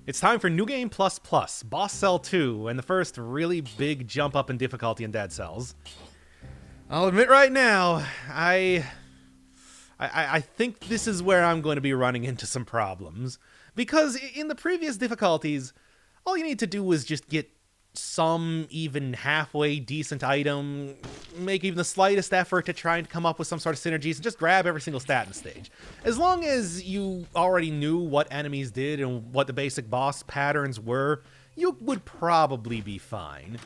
It's time for New Game Plus Plus, Boss Cell 2, and the first really big jump up in difficulty in Dead Cells. I'll admit right now, I think this is where I'm going to be running into some problems. Because in the previous difficulties, all you need to do is just get some even halfway decent item, make even the slightest effort to try and come up with some sort of synergies, and just grab every single stat in the stage. As long as you already knew what enemies did and what the basic boss patterns were, you would probably be fine.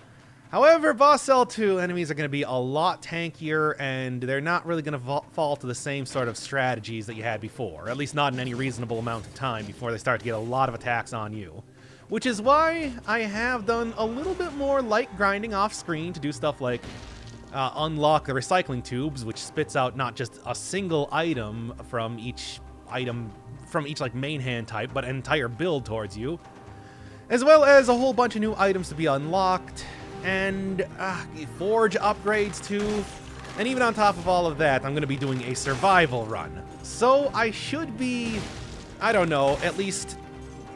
However, Boss Cell 2 enemies are going to be a lot tankier, and they're not really going to fall to the same sort of strategies that you had before, at least not in any reasonable amount of time before they start to get a lot of attacks on you. Which is why I have done a little bit more light grinding off screen to do stuff like unlock the recycling tubes, which spits out not just a single item from each like main hand type, but an entire build towards you, as well as a whole bunch of new items to be unlocked, and forge upgrades too. And even on top of all of that, I'm going to be doing a survival run. So I should be, I don't know, at least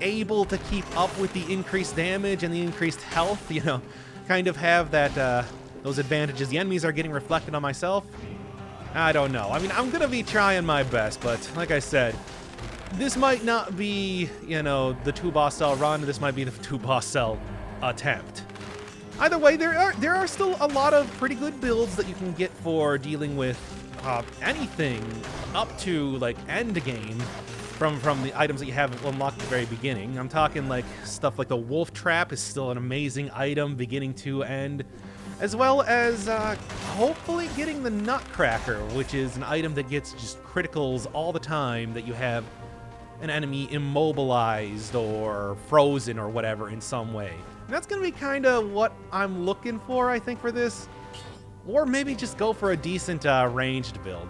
able to keep up with the increased damage and the increased health, you know, kind of have that, those advantages the enemies are getting reflected on myself. I don't know. I mean, I'm gonna be trying my best, but like I said, this might not be, you know, the 2-boss cell run, this might be the 2-boss cell attempt. Either way, there are still a lot of pretty good builds that you can get for dealing with anything up to, like, end game. From the items that you have unlocked at the very beginning. I'm talking like stuff like the Wolf Trap is still an amazing item beginning to end, as well as hopefully getting the Nutcracker, which is an item that gets just criticals all the time that you have an enemy immobilized or frozen or whatever in some way. And that's going to be kind of what I'm looking for, I think, for this. Or maybe just go for a decent ranged build.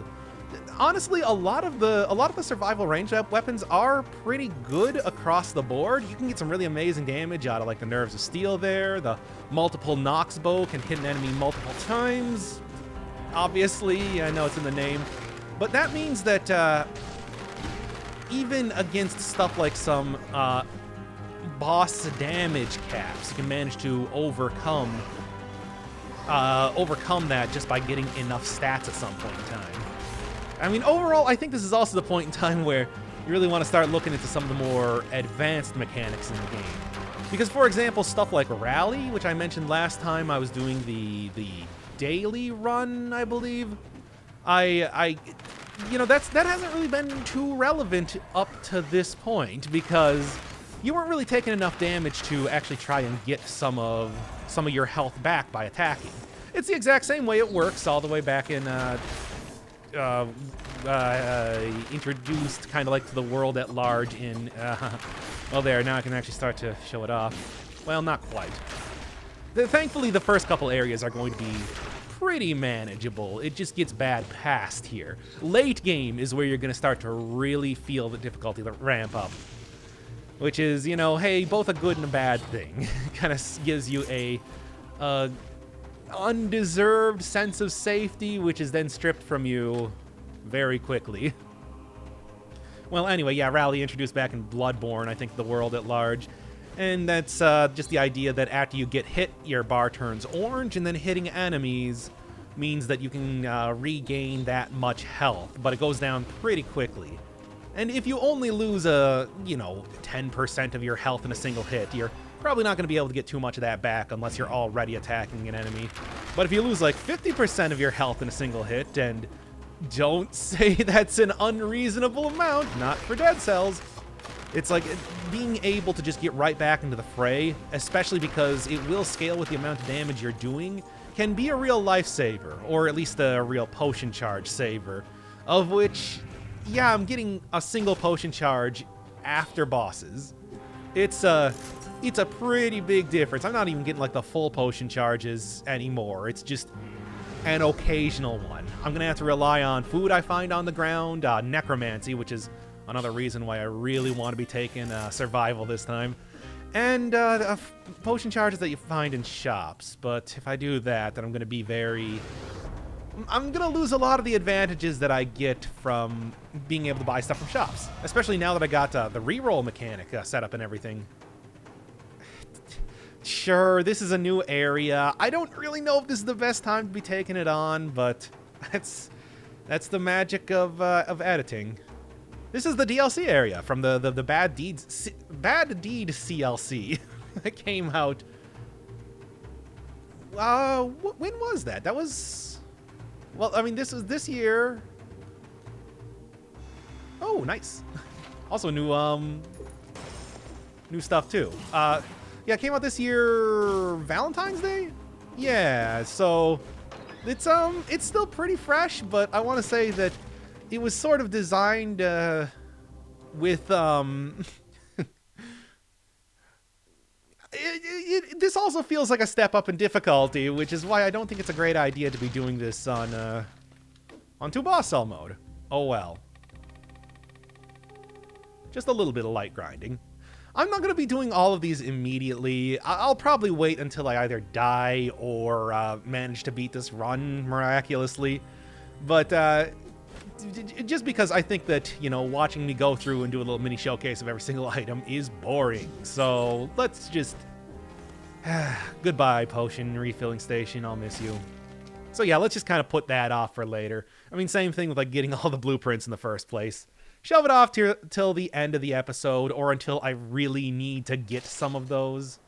Honestly, a lot of the survival range weapons are pretty good across the board. You can get some really amazing damage out of like the Nerves of Steel there. The multiple Nox bow can hit an enemy multiple times. Obviously, I know it's in the name. But that means that even against stuff like some boss damage caps, you can manage to overcome that just by getting enough stats at some point in time. I mean, overall, I think this is also the point in time where you really want to start looking into some of the more advanced mechanics in the game. Because, for example, stuff like Rally, which I mentioned last time I was doing the daily run, I believe, you know, that hasn't really been too relevant up to this point because you weren't really taking enough damage to actually try and get some of your health back by attacking. It's the exact same way it works all the way back in introduced kind of like to the world at large in well, there, now I can actually start to show it off. Well, not quite. Thankfully, the first couple areas are going to be pretty manageable. It just gets bad past here. Late game is where you're going to start to really feel the difficulty ramp up, which is, you know, hey, both a good and a bad thing. Kind of gives you a undeserved sense of safety, which is then stripped from you very quickly. Well, anyway, yeah, Rally introduced back in Bloodborne, I think, the world at large. And that's just the idea that after you get hit, your bar turns orange, and then hitting enemies means that you can regain that much health, but it goes down pretty quickly. And if you only lose 10% of your health in a single hit, you're probably not going to be able to get too much of that back unless you're already attacking an enemy. But if you lose like 50% of your health in a single hit, and don't say that's an unreasonable amount, not for Dead Cells, it's like being able to just get right back into the fray, especially because it will scale with the amount of damage you're doing, can be a real lifesaver, or at least a real potion charge saver, of which, yeah, I'm getting a single potion charge after bosses. It's a pretty big difference. I'm not even getting like the full potion charges anymore. It's just an occasional one. I'm gonna have to rely on food I find on the ground, necromancy, which is another reason why I really want to be taking survival this time, and potion charges that you find in shops. But if I do that, then I'm gonna be very I'm gonna lose a lot of the advantages that I get from being able to buy stuff from shops, especially now that I got the reroll mechanic set up and everything. Sure, this is a new area. I don't really know if this is the best time to be taking it on, but that's the magic of editing. This is the DLC area from the Bad Deed CLC that came out. When was that? That was, well, I mean, this was this year. Oh, nice. Also new stuff too. Yeah, it came out this year, Valentine's Day? Yeah, so it's still pretty fresh, but I want to say that it was sort of designed with this also feels like a step up in difficulty, which is why I don't think it's a great idea to be doing this on 2 boss cell mode. Oh well. Just a little bit of light grinding. I'm not going to be doing all of these immediately. I'll probably wait until I either die or manage to beat this run miraculously. But just because I think that, you know, watching me go through and do a little mini showcase of every single item is boring. So let's just... Goodbye, potion refilling station. I'll miss you. So yeah, let's just kind of put that off for later. I mean, same thing with like getting all the blueprints in the first place. Shove it off till the end of the episode, or until I really need to get some of those.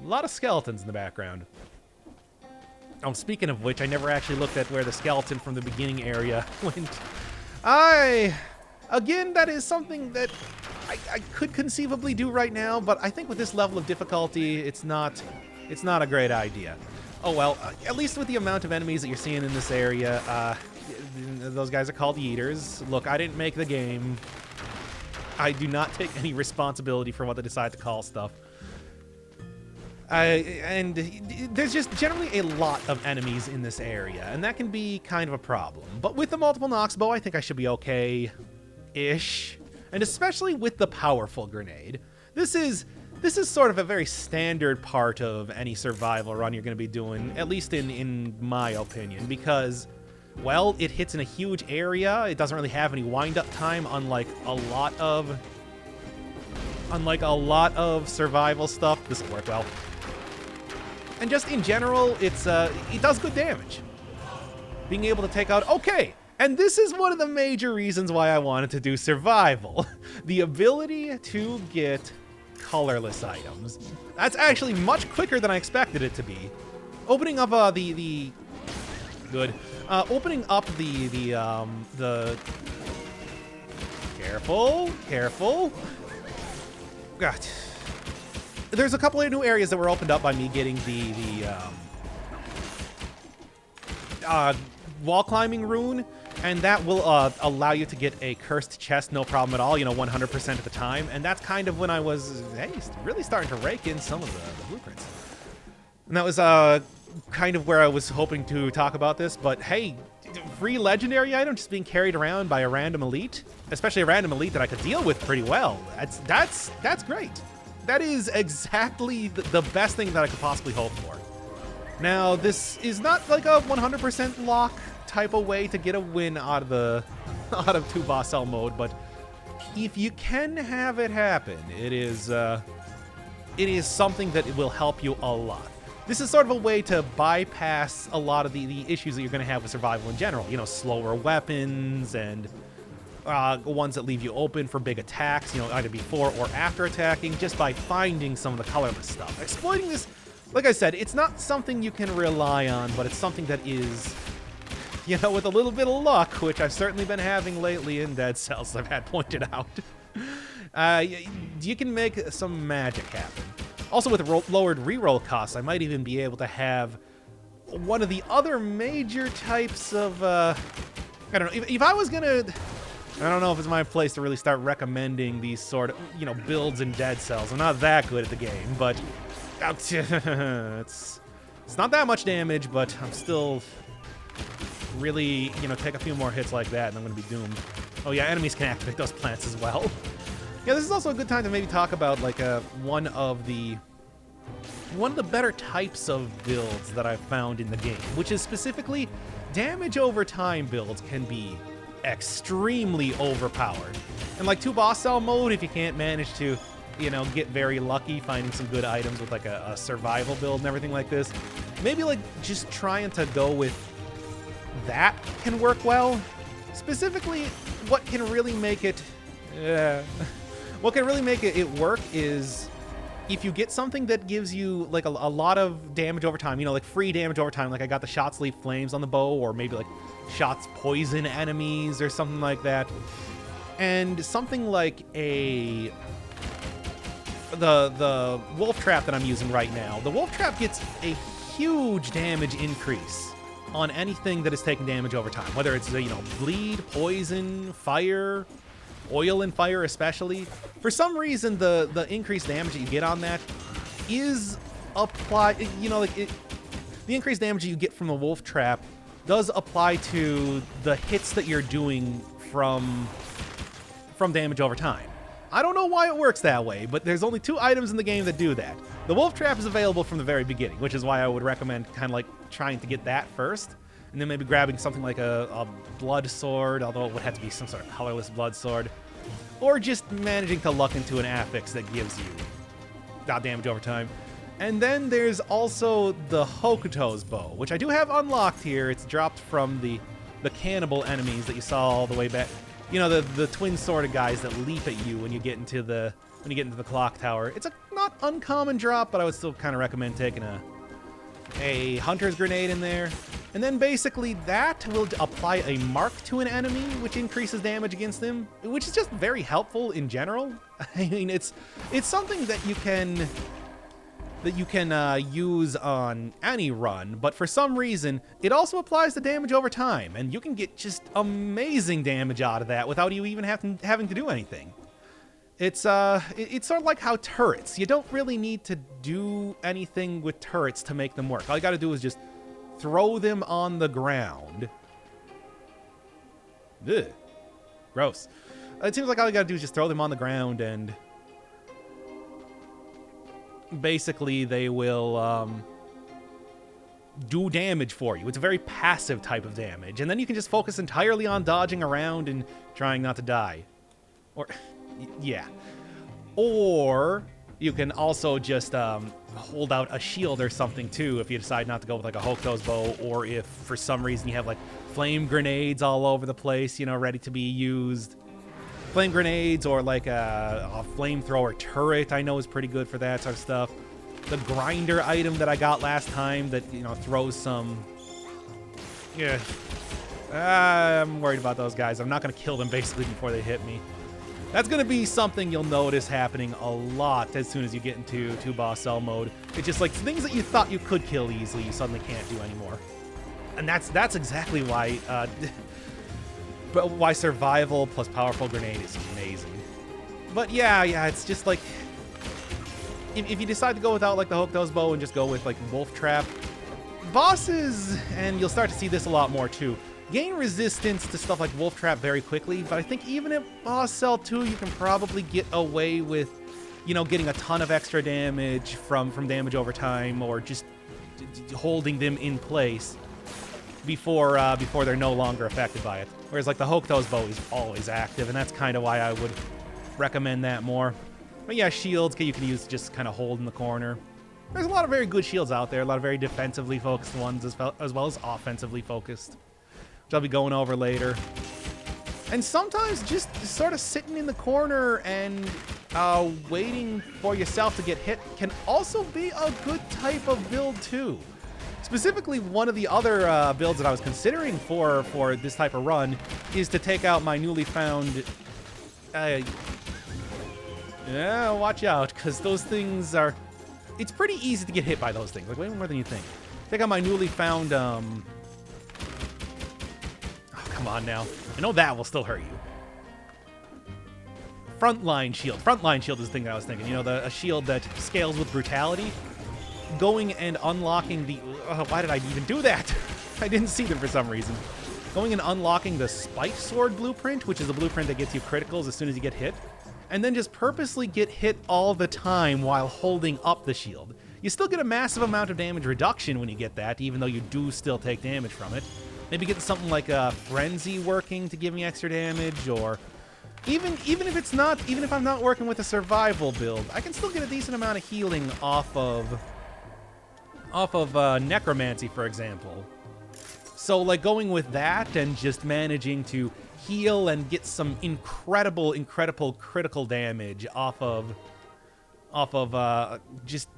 A lot of skeletons in the background. Oh, speaking of which, I never actually looked at where the skeleton from the beginning area went. Again, that is something that I could conceivably do right now, but I think with this level of difficulty, it's not a great idea. Oh well, at least with the amount of enemies that you're seeing in this area, those guys are called Eaters. Look, I didn't make the game. I do not take any responsibility for what they decide to call stuff. And there's just generally a lot of enemies in this area, and that can be kind of a problem. But with the multiple Nox bow, I think I should be okay-ish. And especially with the powerful grenade. This is sort of a very standard part of any survival run you're going to be doing, at least in my opinion, because, well, it hits in a huge area. It doesn't really have any wind-up time, unlike a lot of survival stuff. This will work well. And just in general, it does good damage. Being able to take out... Okay, and this is one of the major reasons why I wanted to do survival. The ability to get colorless items. That's actually much quicker than I expected it to be. Opening up opening up the careful. God. There's a couple of new areas that were opened up by me getting the wall climbing rune, and that will allow you to get a cursed chest, no problem at all, you know, 100% of the time. And that's kind of when I was, hey, really starting to rake in some of the blueprints. And that was kind of where I was hoping to talk about this, but hey, free legendary item just being carried around by a random elite, especially a random elite that I could deal with pretty well. That's great. That is exactly the best thing that I could possibly hope for. Now, this is not like a 100% lock type of way to get a win out of 2 boss cell mode, but if you can have it happen, it is something that will help you a lot. This is sort of a way to bypass a lot of the issues that you're going to have with survival in general. You know, slower weapons and ones that leave you open for big attacks, you know, either before or after attacking, just by finding some of the colorless stuff. Exploiting this, like I said, it's not something you can rely on, but it's something that is, you know, with a little bit of luck, which I've certainly been having lately in Dead Cells, I've had pointed out, you can make some magic happen. Also, with lowered reroll costs, I might even be able to have one of the other major types of, I don't know, if I was gonna... I don't know if it's my place to really start recommending these sort of, you know, builds in Dead Cells. I'm not that good at the game, but it's not that much damage, but I'm still really, you know, take a few more hits like that and I'm going to be doomed. Oh yeah, enemies can activate those plants as well. Yeah, this is also a good time to maybe talk about, like, one of the one of the better types of builds that I've found in the game, which is specifically damage over time builds can be extremely overpowered. And like 2 boss cell mode, if you can't manage to, you know, get very lucky finding some good items with like a survival build and everything like this, maybe like just trying to go with that can work well. Specifically, what can really make it it work is if you get something that gives you like a lot of damage over time, you know, like free damage over time, like I got the shots leave flames on the bow, or maybe like shots poison enemies or something like that. And something like the wolf trap that I'm using right now. The wolf trap gets a huge damage increase on anything that is taking damage over time, whether it's, you know, bleed, poison, fire, oil and fire especially. For some reason, the increased damage that you get on that is applied, you know, like the increased damage that you get from the wolf trap does apply to the hits that you're doing from damage over time. I don't know why it works that way, but there's only 2 items in the game that do that. The wolf trap is available from the very beginning, which is why I would recommend kind of like trying to get that first, and then maybe grabbing something like a blood sword, although it would have to be some sort of colorless blood sword, or just managing to luck into an affix that gives you damage over time. And then there's also the Hokuto's bow, which I do have unlocked here. It's dropped from the cannibal enemies that you saw all the way back. You know, the twin sword of guys that leap at you when you get into the clock tower. It's a not uncommon drop, but I would still kind of recommend taking a hunter's grenade in there. And then basically that will apply a mark to an enemy, which increases damage against them, which is just very helpful in general. I mean, it's something that you can use on any run, but for some reason, it also applies to damage over time, and you can get just amazing damage out of that without you even having to do anything. It's sort of like how turrets. You don't really need to do anything with turrets to make them work. All you gotta do is just throw them on the ground. Ugh. Gross. It seems like all you gotta do is just throw them on the ground, and basically they will do damage for you. It's a very passive type of damage, and then you can just focus entirely on dodging around and trying not to die. Or yeah, or you can also just hold out a shield or something too if you decide not to go with like a Hokuto's bow, or if for some reason you have like flame grenades all over the place, you know, ready to be used. Flame grenades, or like a flamethrower turret, I know is pretty good for that sort of stuff. The grinder item that I got last time that, you know, throws some... Yeah. I'm worried about those guys. I'm not going to kill them basically before they hit me. That's going to be something you'll notice happening a lot as soon as you get into 2 boss cell mode. It's just like things that you thought you could kill easily, you suddenly can't do anymore. And that's exactly why... But why survival plus powerful grenade is amazing. But yeah, it's just like if you decide to go without like the Hokuto's bow and just go with like wolf trap, bosses, and you'll start to see this a lot more too, gain resistance to stuff like wolf trap very quickly. But I think even at boss cell 2, you can probably get away with, you know, getting a ton of extra damage from damage over time, or just holding them in place before they're no longer affected by it. Whereas like the Hokuto's bow is always active, and that's kind of why I would recommend that more. But yeah, shields you can use to just kind of hold in the corner. There's a lot of very good shields out there, a lot of very defensively focused ones as well as offensively focused, which I'll be going over later. And sometimes just sort of sitting in the corner and waiting for yourself to get hit can also be a good type of build too. Specifically, one of the other builds that I was considering for this type of run is to take out my newly found... yeah, watch out, because those things are... It's pretty easy to get hit by those things, like way more than you think. Take out my newly found... Oh, come on now. I know that will still hurt you. Frontline shield. Frontline shield is the thing that I was thinking. You know, a shield that scales with brutality. Going and unlocking the... why did I even do that? I didn't see them for some reason. Going and unlocking the Spike Sword blueprint, which is a blueprint that gets you criticals as soon as you get hit. And then just purposely get hit all the time while holding up the shield. You still get a massive amount of damage reduction when you get that, even though you do still take damage from it. Maybe get something like a Frenzy working to give me extra damage, or even if I'm not working with a survival build, I can still get a decent amount of healing off of Necromancy, for example. So, like, going with that and just managing to heal and get some incredible critical damage off of just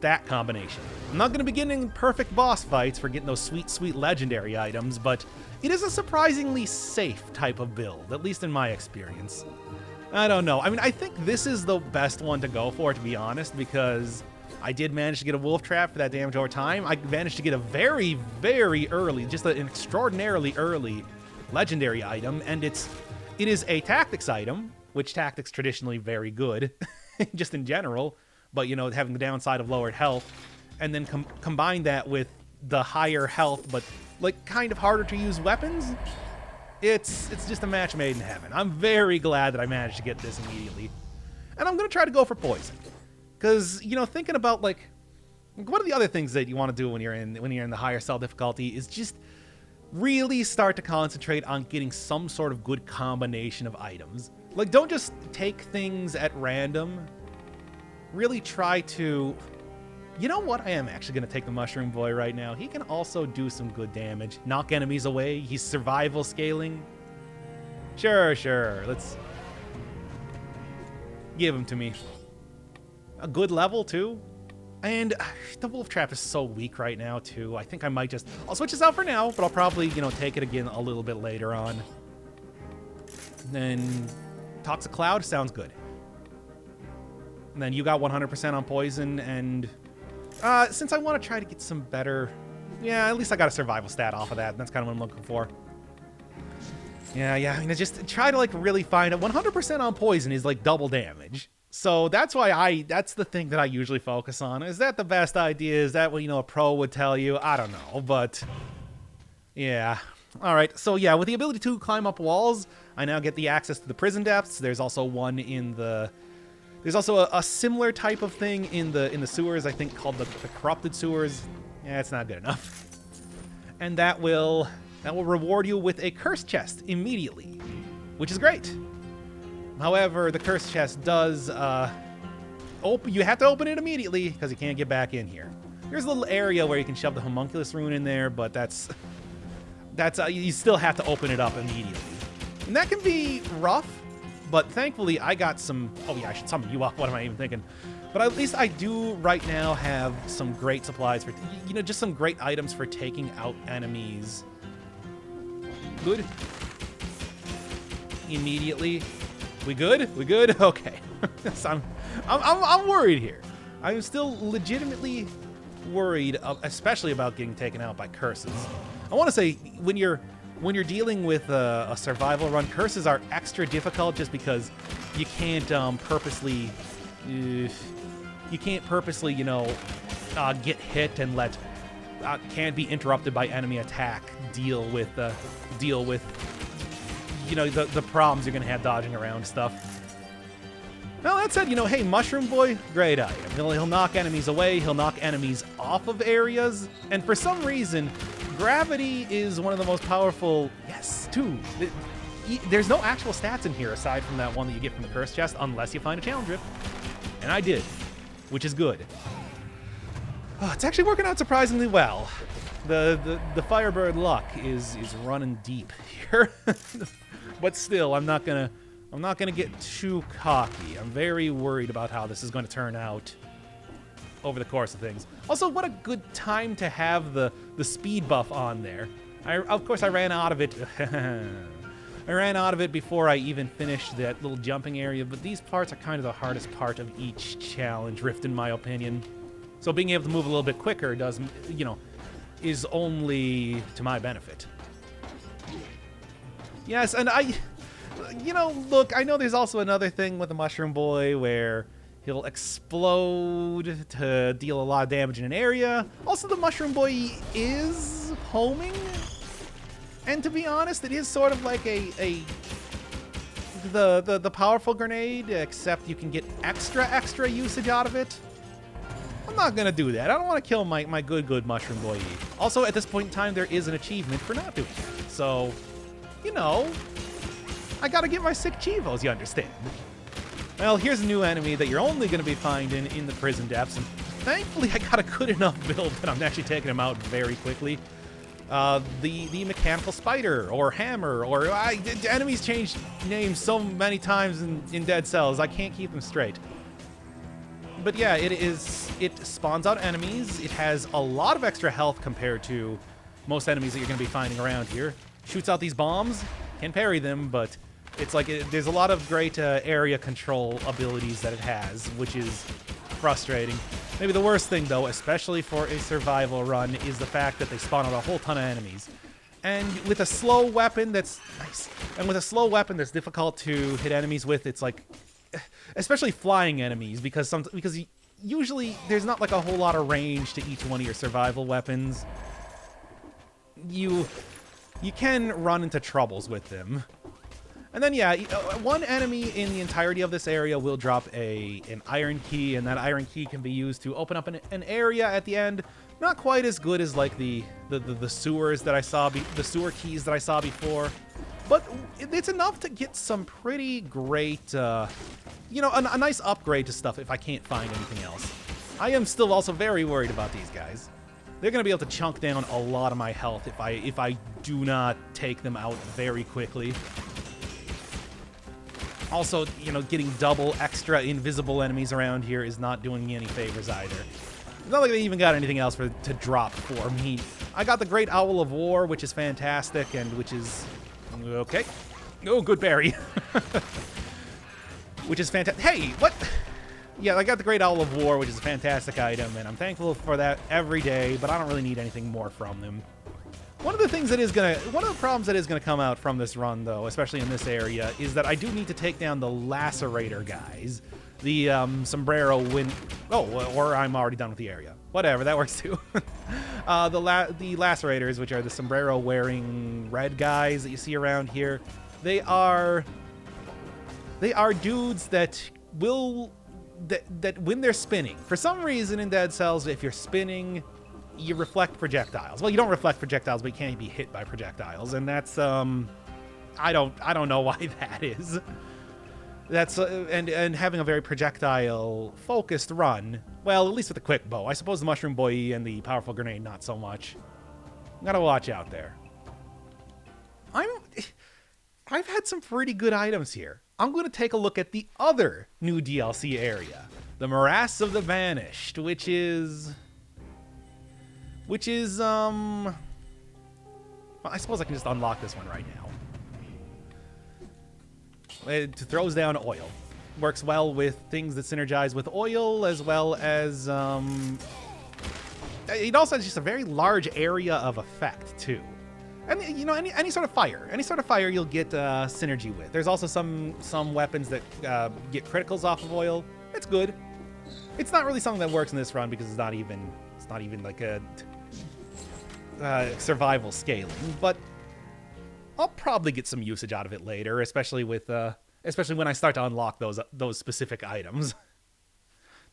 that combination. I'm not going to be getting perfect boss fights for getting those sweet legendary items, but it is a surprisingly safe type of build, at least in my experience. I don't know. I mean, I think this is the best one to go for, to be honest, because I did manage to get a wolf trap for that damage over time. I managed to get a very early, just an extraordinarily early legendary item, and it is a tactics item, which tactics traditionally very good, just in general, but, you know, having the downside of lowered health, and then combine that with the higher health, but, like, kind of harder to use weapons, it's just a match made in heaven. I'm very glad that I managed to get this immediately. And I'm going to try to go for poison. Because, you know, thinking about, like, one of the other things that you want to do when you're in the higher cell difficulty is just really start to concentrate on getting some sort of good combination of items. Like, don't just take things at random. Really try to... You know what? I am actually going to take the Mushroom Boy right now. He can also do some good damage. Knock enemies away. He's survival scaling. Sure. Let's... Give him to me. A good level, too. And the Wolf Trap is so weak right now, too. I think I might just... I'll switch this out for now, but I'll probably, you know, take it again a little bit later on. Then Toxic Cloud sounds good. And then you got 100% on Poison, and... since I want to try to get some better... Yeah, at least I got a survival stat off of that. That's kind of what I'm looking for. Yeah, I'm gonna just try to, like, really find it. 100% on Poison is, like, double damage. So that's why that's the thing that I usually focus on. Is that the best idea? Is that what, you know, a pro would tell you? I don't know, but yeah. All right, so yeah, with the ability to climb up walls, I now get the access to the prison depths. There's also one in the... There's also a similar type of thing in the sewers, I think, called the corrupted sewers. Yeah, it's not good enough. And that will reward you with a curse chest immediately, which is great. However, the curse chest does you have to open it immediately because you can't get back in here. There's a little area where you can shove the homunculus rune in there, but that's you still have to open it up immediately. And that can be rough, but thankfully I got some... Oh yeah, I should summon you up. What am I even thinking? But at least I do right now have some great supplies for, you know, just some great items for taking out enemies. Good. Immediately. We good? We good? Okay. So I'm worried here. I'm still legitimately worried, especially about getting taken out by curses. I want to say when you're dealing with a survival run, curses are extra difficult just because you can't purposely, you know, get hit and let can't be interrupted by enemy attack. Deal with you know, the problems you're gonna have dodging around stuff. Well, that said, you know, hey, Mushroom Boy, great item. He'll knock enemies away. He'll knock enemies off of areas, and for some reason, gravity is one of the most powerful. Yes, too. There's no actual stats in here aside from that one that you get from the curse chest, unless you find a challenge rift, and I did, which is good. Oh, it's actually working out surprisingly well. The Firebird luck is running deep here, but still, I'm not gonna get too cocky. I'm very worried about how this is going to turn out over the course of things. Also, what a good time to have the speed buff on there. Of course, I ran out of it. I ran out of it before I even finished that little jumping area, but these parts are kind of the hardest part of each challenge rift, in my opinion. So being able to move a little bit quicker does, you know, is only to my benefit. Yes, and you know, look, I know there's also another thing with the Mushroom Boy where he'll explode to deal a lot of damage in an area. Also, the Mushroom Boy is homing. And to be honest, it is sort of like the powerful grenade, except you can get extra usage out of it. I'm not gonna do that. I don't want to kill my good mushroom boy. Also, at this point in time, there is an achievement for not doing that. So, you know, I gotta get my sick chivos, you understand? Well, here's a new enemy that you're only gonna be finding in the prison depths, and thankfully I got a good enough build that I'm actually taking him out very quickly. The mechanical spider, or hammer, or enemies change names so many times in Dead Cells, I can't keep them straight. But yeah, it spawns out enemies. It has a lot of extra health compared to most enemies that you're going to be finding around here. Shoots out these bombs, can parry them, but it's like there's a lot of great area control abilities that it has, which is frustrating. Maybe the worst thing, though, especially for a survival run, is the fact that they spawn out a whole ton of enemies. And with a slow weapon that's nice, and with a slow weapon that's difficult to hit enemies with, it's like, especially flying enemies, because usually there's not like a whole lot of range to each one of your survival weapons. You can run into troubles with them. And then, yeah, one enemy in the entirety of this area will drop an iron key, and that iron key can be used to open up an area at the end. Not quite as good as like the sewers that I saw, the sewer keys that I saw before, but it's enough to get some pretty great, you know, a nice upgrade to stuff if I can't find anything else. I am still also very worried about these guys. They're going to be able to chunk down a lot of my health if I do not take them out very quickly. Also, you know, getting double extra invisible enemies around here is not doing me any favors either. It's not like they even got anything else to drop for me. I got the Great Owl of War, which is fantastic, and which is... okay. Oh, good berry. Which is fantastic. Hey, what? Yeah, I got the Great Owl of War, which is a fantastic item, and I'm thankful for that every day, but I don't really need anything more from them. One of the problems that is gonna come out from this run, though, especially in this area, is that I do need to take down the Lacerator guys. The sombrero wind... oh, or I'm already done with the area. Whatever, that works too. The Lacerators, which are the sombrero-wearing red guys that you see around here, they are dudes that will... that when they're spinning, for some reason in Dead Cells, if you're spinning, you reflect projectiles. Well, you don't reflect projectiles, but you can't be hit by projectiles, and that's I don't know why that is. That's and having a very projectile focused run. Well, at least with the quick bow. I suppose the mushroom boy and the powerful grenade not so much. Gotta watch out there. I've had some pretty good items here. I'm going to take a look at the other new DLC area, the Morass of the Banished, which is well, I suppose I can just unlock this one right now. It throws down oil. Works well with things that synergize with oil, as well as it also has just a very large area of effect too. And you know, any sort of fire you'll get synergy with. There's also some weapons that get criticals off of oil. It's good. It's not really something that works in this run because it's not even like a survival scaling. But I'll probably get some usage out of it later, especially when I start to unlock those specific items.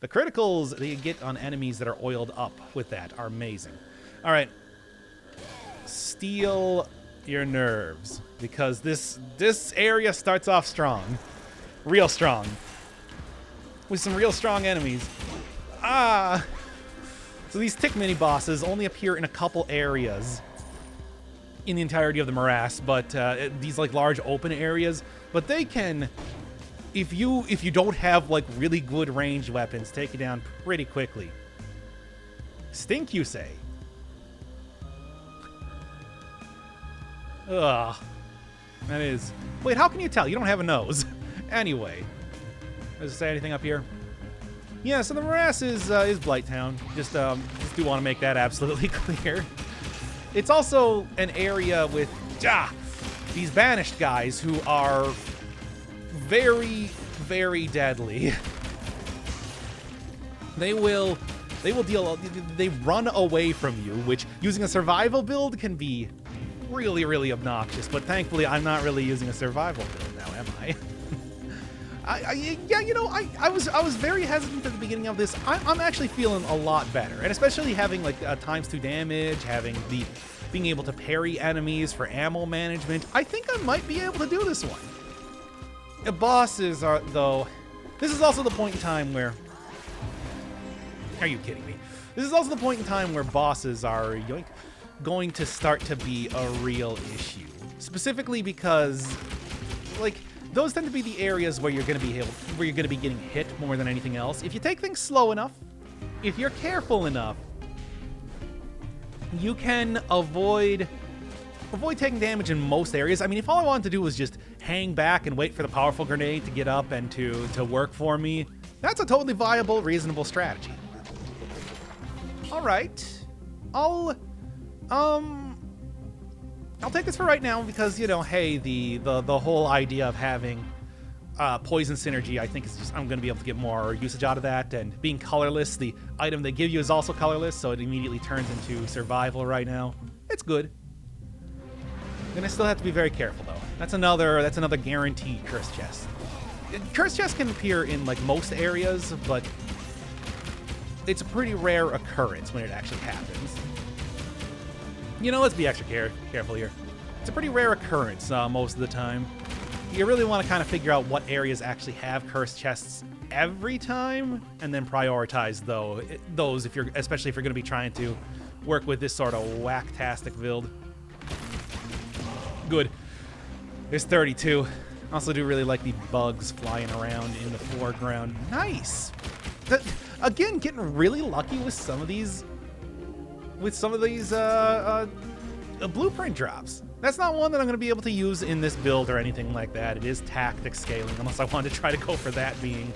The criticals that you get on enemies that are oiled up with that are amazing. All right. Steel your nerves, because this area starts off strong, real strong, with some real strong enemies. So these tick mini bosses only appear in a couple areas in the entirety of the morass, but these like large open areas. But they can, if you don't have like really good ranged weapons, take you down pretty quickly. Stink, you say? Ugh. That is... wait, how can you tell? You don't have a nose. Anyway. Does it say anything up here? Yeah, so the morass is Blighttown. Just do want to make that absolutely clear. It's also an area with these banished guys who are very, very deadly. They run away from you, which using a survival build can be really, really obnoxious, but thankfully I'm not really using a survival build now, am I? Yeah, you know, I was very hesitant at the beginning of this. I'm actually feeling a lot better, and especially having like ×2 damage, having the being able to parry enemies for ammo management. I think I might be able to do this one. The bosses are, though. This is also the point in time where. Are you kidding me? This is also the point in time where bosses are yoink, going to start to be a real issue. Specifically because, like, those tend to be the areas where you're going to be getting hit more than anything else. If you take things slow enough, if you're careful enough, you can avoid taking damage in most areas. I mean, if all I wanted to do was just hang back and wait for the powerful grenade to get up and to work for me, that's a totally viable, reasonable strategy. All right, I'll take this for right now because, you know, hey, the whole idea of having poison synergy, I think is just, I'm going to be able to get more usage out of that, and being colorless, the item they give you is also colorless, so it immediately turns into survival right now. It's good. Then I still have to be very careful though. That's another guaranteed curse chest. Curse chests can appear in like most areas, but it's a pretty rare occurrence when it actually happens. You know, let's be extra careful here. It's a pretty rare occurrence most of the time. You really want to kind of figure out what areas actually have cursed chests every time, and then prioritize those especially if you're going to be trying to work with this sort of whack-tastic build. Good. There's 32. Also do really like the bugs flying around in the foreground. Nice. Again, getting really lucky with some of these blueprint drops. That's not one that I'm going to be able to use in this build or anything like that. It is tactic scaling, unless I wanted to try to go for that being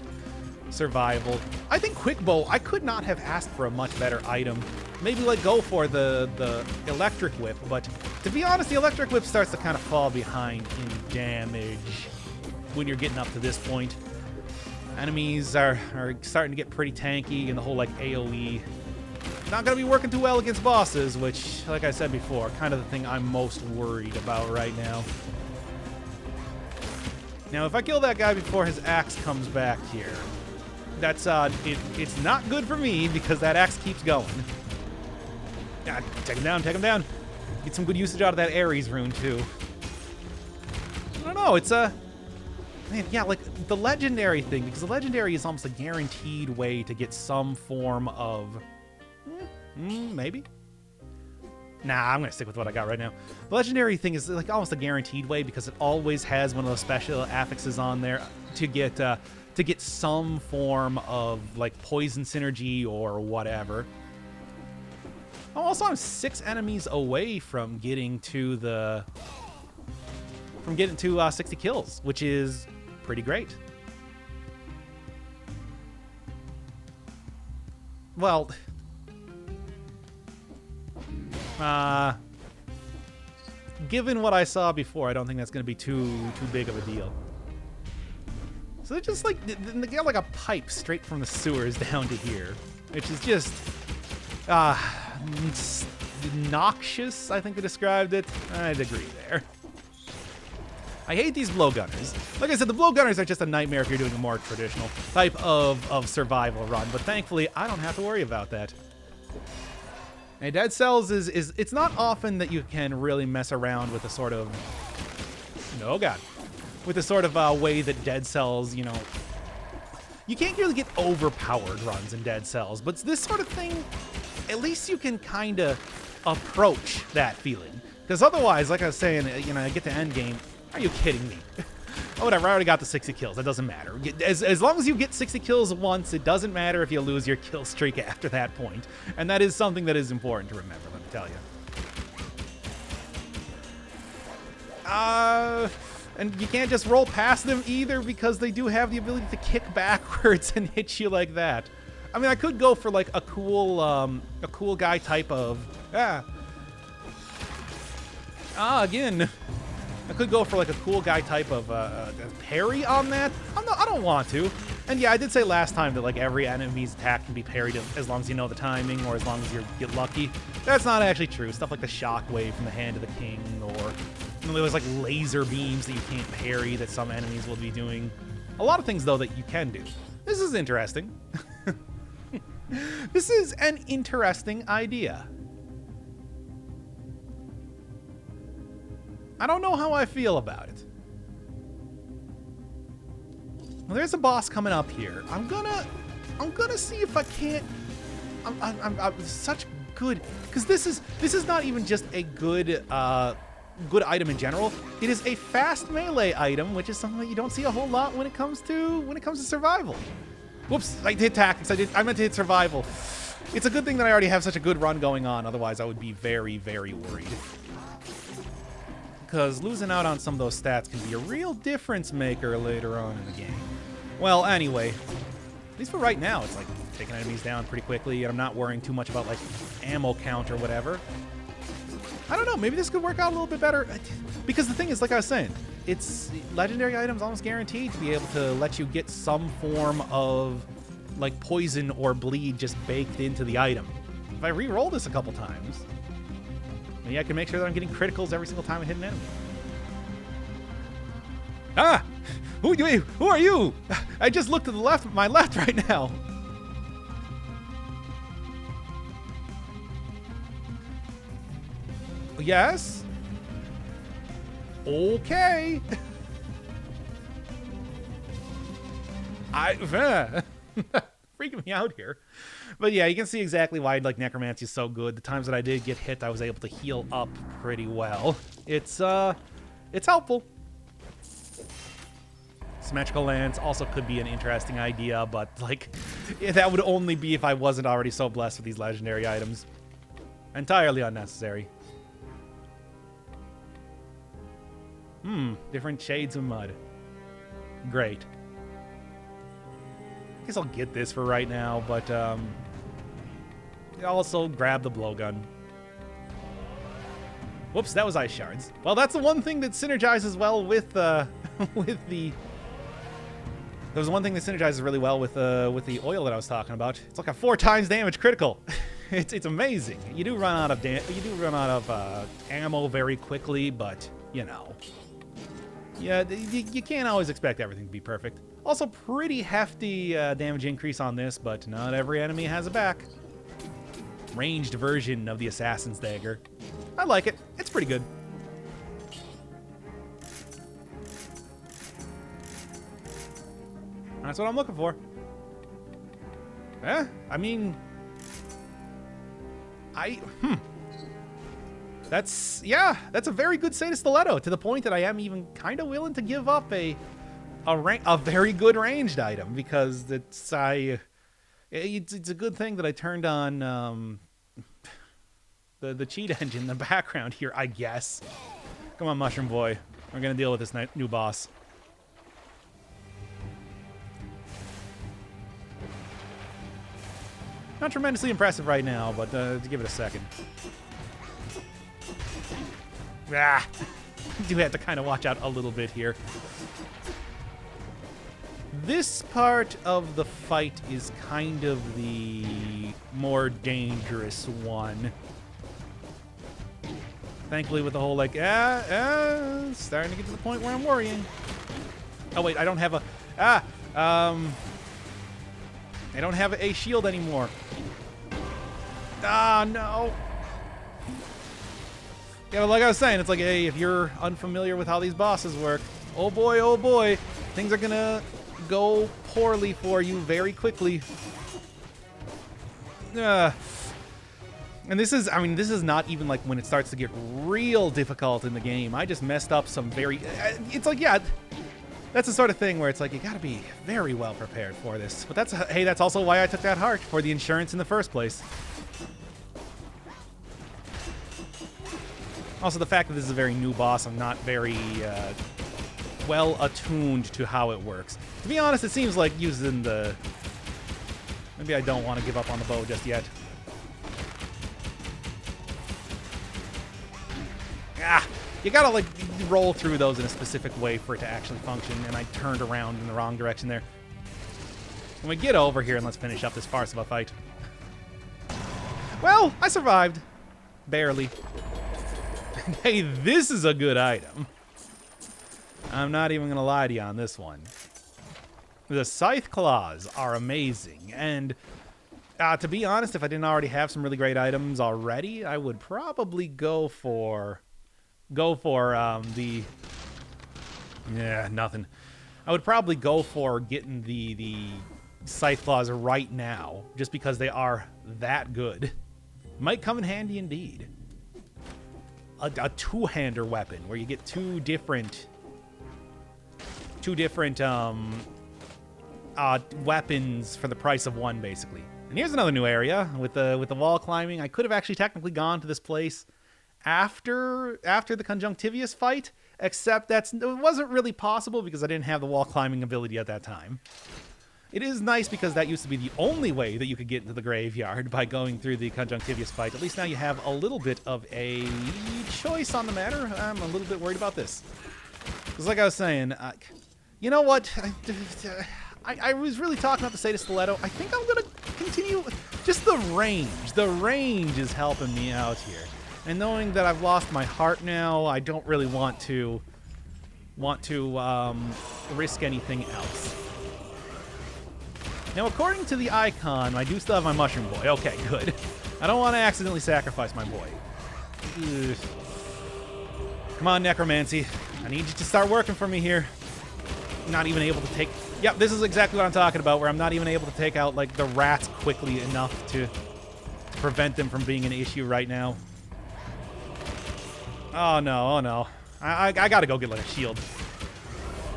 survival. I think Quick Bow, I could not have asked for a much better item. Maybe like go for the Electric Whip, but to be honest, the Electric Whip starts to kind of fall behind in damage when you're getting up to this point. Enemies are starting to get pretty tanky, and the whole like AoE not going to be working too well against bosses, which, like I said before, kind of the thing I'm most worried about right now. Now, if I kill that guy before his axe comes back here, that's it's not good for me because that axe keeps going. Yeah, take him down, take him down. Get some good usage out of that Ares rune too. I don't know, it's man, yeah, like the legendary thing, because the legendary is almost a guaranteed way to get some form of maybe. Nah, I'm gonna stick with what I got right now. The legendary thing is like almost a guaranteed way because it always has one of those special affixes on there to get some form of like poison synergy or whatever. Oh, also I'm 6 enemies away from getting to 60 kills, which is pretty great. Well, given what I saw before, I don't think that's going to be too big of a deal. So they're just like, they got like a pipe straight from the sewers down to here, which is just, noxious, I think they described it. I'd agree there. I hate these blowgunners. Like I said, the blowgunners are just a nightmare if you're doing a more traditional type of survival run, but thankfully I don't have to worry about that. And Dead Cells is it's not often that you can really mess around with the sort of, oh god, with the sort of way that Dead Cells, you know, you can't really get overpowered runs in Dead Cells, but this sort of thing, at least you can kind of approach that feeling. Because otherwise, like I was saying, you know, I get to endgame, are you kidding me? Oh, whatever, I already got the 60 kills. That doesn't matter. As long as you get 60 kills once, it doesn't matter if you lose your kill streak after that point. And that is something that is important to remember, let me tell you. And you can't just roll past them either because they do have the ability to kick backwards and hit you like that. I mean, I could go for like a cool guy type of, again. I could go for like a cool guy type of parry on that. I don't want to. And yeah, I did say last time that like every enemy's attack can be parried as long as you know the timing or as long as you get lucky. That's not actually true. Stuff like the shockwave from the Hand of the King, or you know, there's like laser beams that you can't parry that some enemies will be doing. A lot of things, though, that you can do. This is interesting. This is an interesting idea. I don't know how I feel about it. Well, there's a boss coming up here. I'm gonna see if I can't. I'm such good, because this is not even just a good good item in general. It is a fast melee item, which is something that you don't see a whole lot when it comes to survival. Whoops! I hit tactics. I meant to hit survival. It's a good thing that I already have such a good run going on. Otherwise, I would be very, very worried. Because losing out on some of those stats can be a real difference maker later on in the game. Well, anyway, at least for right now, it's like taking enemies down pretty quickly, and I'm not worrying too much about like ammo count or whatever. I don't know, maybe this could work out a little bit better. Because the thing is, like I was saying, it's legendary items almost guaranteed to be able to let you get some form of like poison or bleed just baked into the item. If I re-roll this a couple times, maybe I can make sure that I'm getting criticals every single time I hit an enemy. Ah! Who are you? I just looked to the left, my left right now. Yes? Okay. Freaking me out here. But yeah, you can see exactly why like necromancy is so good. The times that I did get hit, I was able to heal up pretty well. It's helpful. Symmetrical lance also could be an interesting idea, but like that would only be if I wasn't already so blessed with these legendary items. Entirely unnecessary. Different shades of mud. Great. I guess I'll get this for right now, but also grab the blowgun. Whoops, that was ice shards. Well, that's the one thing that synergizes well with with the. There was one thing that synergizes really well with the oil that I was talking about. It's like a 4 times damage critical. It's amazing. You do run out of ammo very quickly, but you know. Yeah, you can't always expect everything to be perfect. Also, pretty hefty damage increase on this, but not every enemy has a back. Ranged version of the Assassin's Dagger. I like it. It's pretty good. That's what I'm looking for. I mean... That's a very good Sata Stiletto, to the point that I am even kind of willing to give up a very good ranged item, because it's a good thing that I turned on the cheat engine in the background here, I guess. Come on, Mushroom Boy. We're going to deal with this new boss. Not tremendously impressive right now, but give it a second. Ah, do have to kind of watch out a little bit here. This part of the fight is kind of the more dangerous one. Thankfully, with the whole like, starting to get to the point where I'm worrying. Oh wait, I don't have I don't have a shield anymore. Ah, no. Yeah, but like I was saying, it's like, hey, if you're unfamiliar with how these bosses work, oh boy, things are gonna go poorly for you very quickly. And this is, I mean, this is not even like when it starts to get real difficult in the game. I just messed up some very, it's like, yeah, that's the sort of thing where it's like, you gotta be very well prepared for this. But that's, hey, that's also why I took that heart, for the insurance in the first place. Also, the fact that this is a very new boss, I'm not very well attuned to how it works. To be honest, it seems like using the... Maybe I don't want to give up on the bow just yet. Ah! You gotta, like, roll through those in a specific way for it to actually function, and I turned around in the wrong direction there. When we get over here and let's finish up this farce of a fight. Well, I survived. Barely. Hey, this is a good item. I'm not even going to lie to you on this one. The Scythe Claws are amazing, and to be honest, if I didn't already have some really great items already, I would probably go for the... Yeah, nothing. I would probably go for getting the Scythe Claws right now, just because they are that good. Might come in handy indeed. A two-hander weapon, where you get two different weapons for the price of one, basically. And here's another new area with the wall climbing. I could have actually technically gone to this place after the Conjunctivius fight, except it wasn't really possible because I didn't have the wall climbing ability at that time. It is nice because that used to be the only way that you could get into the graveyard, by going through the Conjunctivius fight. At least now you have a little bit of a choice on the matter. I'm a little bit worried about this. Because like I was saying, you know what? I was really talking about the Sata Stiletto. I think I'm going to continue. Just the range. The range is helping me out here. And knowing that I've lost my heart now, I don't really want to risk anything else. Now, according to the icon, I do still have my Mushroom Boy. Okay, good. I don't want to accidentally sacrifice my boy. Ugh. Come on, Necromancy. I need you to start working for me here. Not even able to take... Yep, this is exactly what I'm talking about, where I'm not even able to take out, like, the rats quickly enough to prevent them from being an issue right now. Oh, no, oh, no. I gotta go get, like, a shield.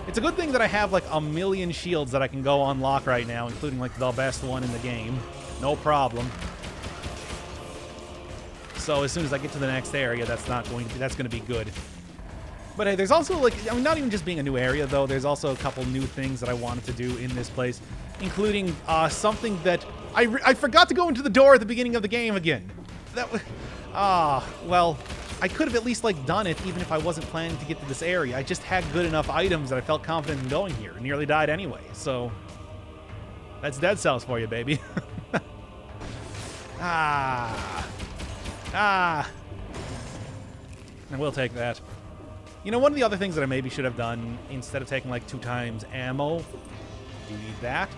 It's a good thing that I have, like, 1,000,000 shields that I can go unlock right now, including, like, the best one in the game. No problem. So as soon as I get to the next area, that's going to be good. But hey, there's also, like, I mean, not even just being a new area, though. There's also a couple new things that I wanted to do in this place, including something that I forgot to go into the door at the beginning of the game again. That was... well, I could have at least, like, done it even if I wasn't planning to get to this area. I just had good enough items that I felt confident in going here. And nearly died anyway, so... That's Dead Cells for you, baby. I will take that. You know, one of the other things that I maybe should have done, instead of taking, like, 2 times ammo... Do need that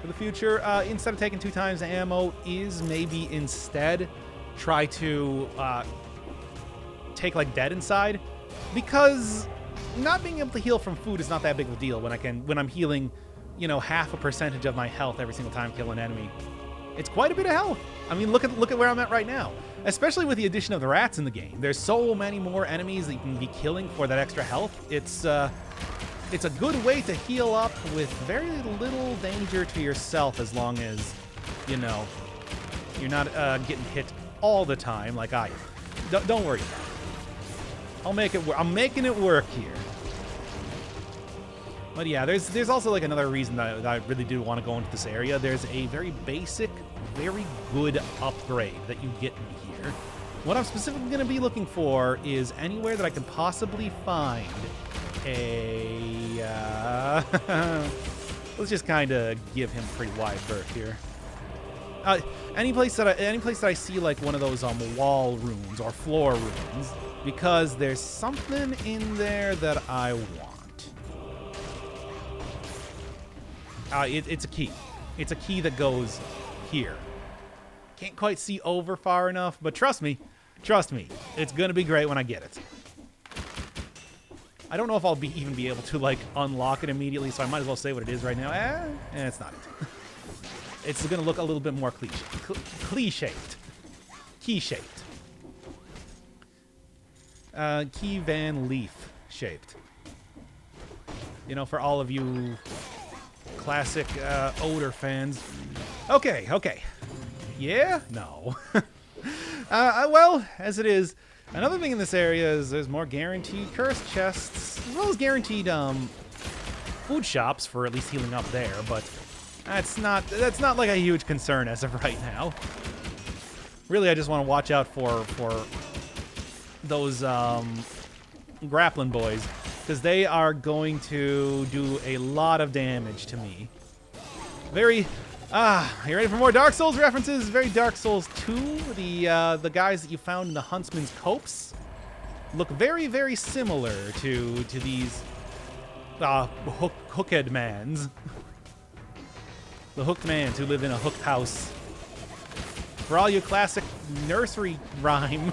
for the future. Instead of taking 2 times ammo, is maybe instead try to... take like Dead Inside, because not being able to heal from food is not that big of a deal when I'm healing, you know, half a percentage of my health every single time I kill an enemy. It's quite a bit of health. I mean, look at where I'm at right now. Especially with the addition of the rats in the game. There's so many more enemies that you can be killing for that extra health. It's a good way to heal up with very little danger to yourself, as long as, you know, you're not getting hit all the time like I am. Don't worry about it. I'll make it work. I'm making it work here. But yeah, there's also, like, another reason that I really do want to go into this area. There's a very basic, very good upgrade that you get in here. What I'm specifically going to be looking for is anywhere that I can possibly find a... let's just kind of give him pretty wide berth here. Any place that I see, like, one of those wall runes or floor runes, because there's something in there that I want. It's a key. It's a key that goes here. Can't quite see over far enough, but trust me, it's gonna be great when I get it. I don't know if I'll even be able to, like, unlock it immediately, so I might as well say what it is right now. It's not it. It's gonna look a little bit more key-shaped. Key Van Leaf shaped. You know, for all of you classic Odor fans. Okay. Yeah? No. Well, as it is, another thing in this area is there's more guaranteed cursed chests, as well as guaranteed food shops for at least healing up there, but that's not like a huge concern as of right now. Really, I just want to watch out for those grappling boys, because they are going to do a lot of damage to me. Very... you ready for more Dark Souls references? Very Dark Souls 2. The guys that you found in the Huntsman's Copse look very, very similar to these hooked mans. The hooked mans who live in a hooked house. For all you classic nursery rhyme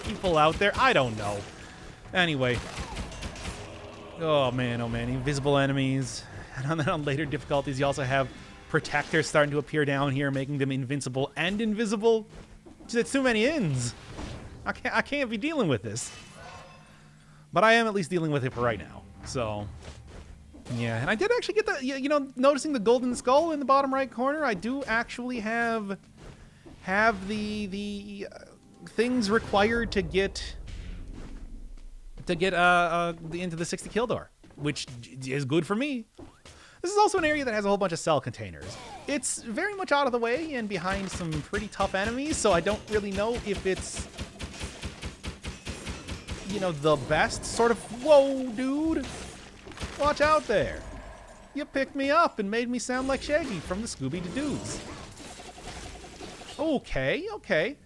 people out there, I don't know. Anyway. Oh man, invisible enemies. And then on later difficulties, you also have protectors starting to appear down here, making them invincible and invisible. It's too many ins. I can't be dealing with this. But I am at least dealing with it for right now. So, yeah. And I did actually get the, you know, noticing the golden skull in the bottom right corner. I do actually have the things required to get into the 60 kill door, which is good for me. This is also an area that has a whole bunch of cell containers. It's very much out of the way and behind some pretty tough enemies, so I don't really know if it's, you know, the best sort of... Whoa, dude! Watch out there! You picked me up and made me sound like Shaggy from the Scooby-Doo-Doos. Okay.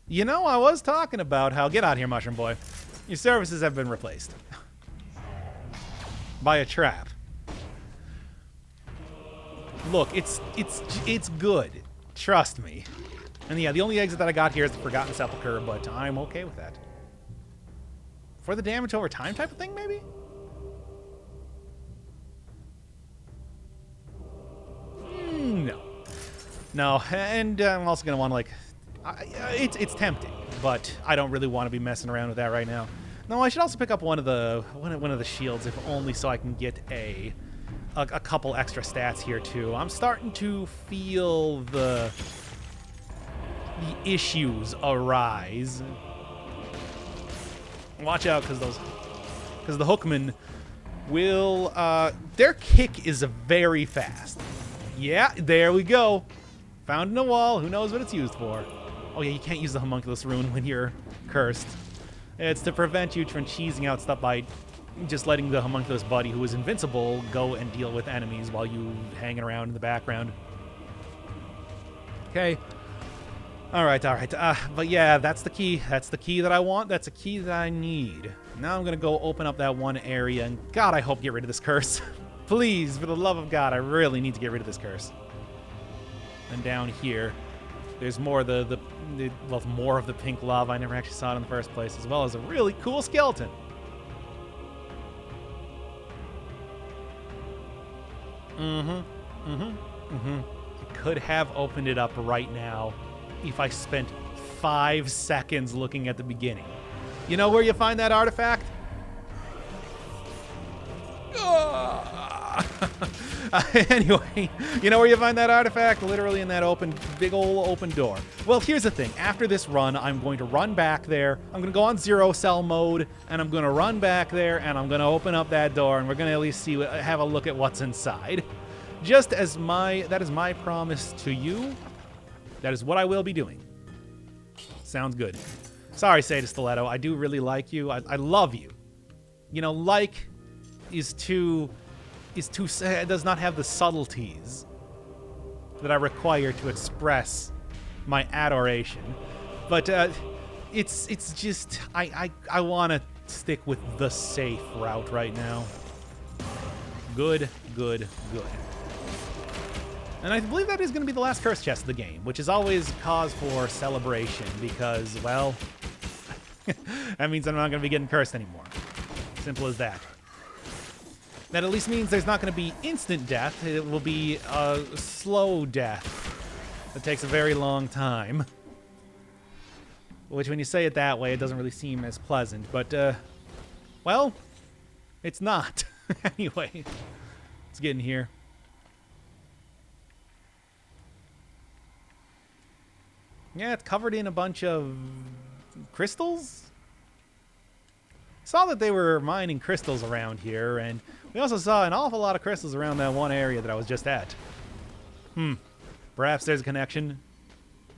You know, I was talking about how... Get out here, Mushroom Boy. Your services have been replaced. By a trap. Look, it's good. Trust me. And yeah, the only exit that I got here is the Forgotten Sepulchre, but I'm okay with that. For the damage over time type of thing, maybe? No, and I'm also gonna want to, like... it's tempting, but I don't really want to be messing around with that right now. No, I should also pick up one of the shields, if only so I can get a couple extra stats here too. I'm starting to feel the issues arise. Watch out, because the hookmen will their kick is very fast. Yeah, there we go. Found in a wall. Who knows what it's used for? Oh yeah, you can't use the homunculus rune when you're cursed. It's to prevent you from cheesing out stuff by just letting the homunculus buddy, who is invincible, go and deal with enemies while you hanging around in the background. Okay. All right. But yeah, that's the key. That's the key that I want. That's a key that I need. Now I'm going to go open up that one area, and God, I hope get rid of this curse. Please, for the love of God, I really need to get rid of this curse. And down here, there's more of more of the pink lava. I never actually saw it in the first place, as well as a really cool skeleton. I could have opened it up right now if I spent 5 seconds looking at the beginning. You know where you find that artifact? Anyway, you know where you find that artifact? Literally in that big ol' open door. Well, here's the thing. After this run, I'm going to run back there. I'm going to go on 0 cell mode, and I'm going to run back there, and I'm going to open up that door, and we're going to at least have a look at what's inside. Just as that is my promise to you. That is what I will be doing. Sounds good. Sorry, Seda Stiletto. I do really like you. I love you. You know, like does not have the subtleties that I require to express my adoration. But it's just I want to stick with the safe route right now. Good. And I believe that is going to be the last curse chest of the game, which is always cause for celebration because, well, that means I'm not going to be getting cursed anymore. Simple as that. That at least means there's not going to be instant death. It will be a slow death that takes a very long time. Which, when you say it that way, it doesn't really seem as pleasant. But, well, it's not. Anyway, let's get in here. Yeah, it's covered in a bunch of crystals. Saw that they were mining crystals around here, and we also saw an awful lot of crystals around that one area that I was just at. Perhaps there's a connection.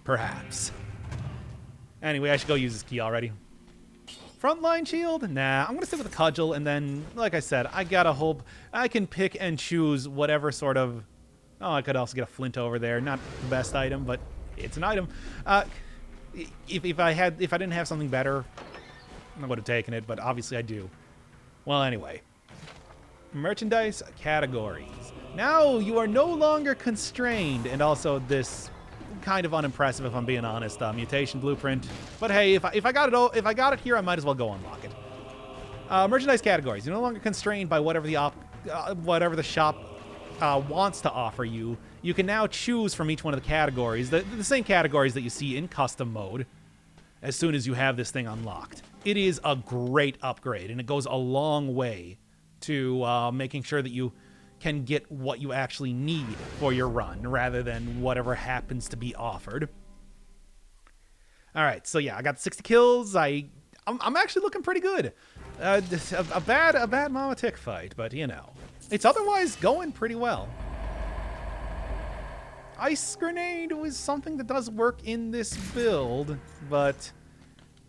Perhaps. Anyway, I should go use this key already. Frontline shield? Nah, I'm gonna stick with the cudgel, and then, like I said, I gotta hope I can pick and choose whatever sort of... Oh, I could also get a flint over there. Not the best item, but it's an item. If I didn't have something better, I would have taken it, but obviously I do. Well, anyway. Merchandise categories. Now you are no longer constrained, and also this kind of unimpressive, if I'm being honest, mutation blueprint. But hey, if I got it here, I might as well go unlock it. Merchandise categories. You're no longer constrained by whatever the shop wants to offer you. You can now choose from each one of the categories, the same categories that you see in custom mode, as soon as you have this thing unlocked. It is a great upgrade, and it goes a long way to making sure that you can get what you actually need for your run, rather than whatever happens to be offered. All right, so yeah, I got 60 kills. I'm actually looking pretty good. A bad Mama Tick fight, but you know, it's otherwise going pretty well. Ice Grenade was something that does work in this build, but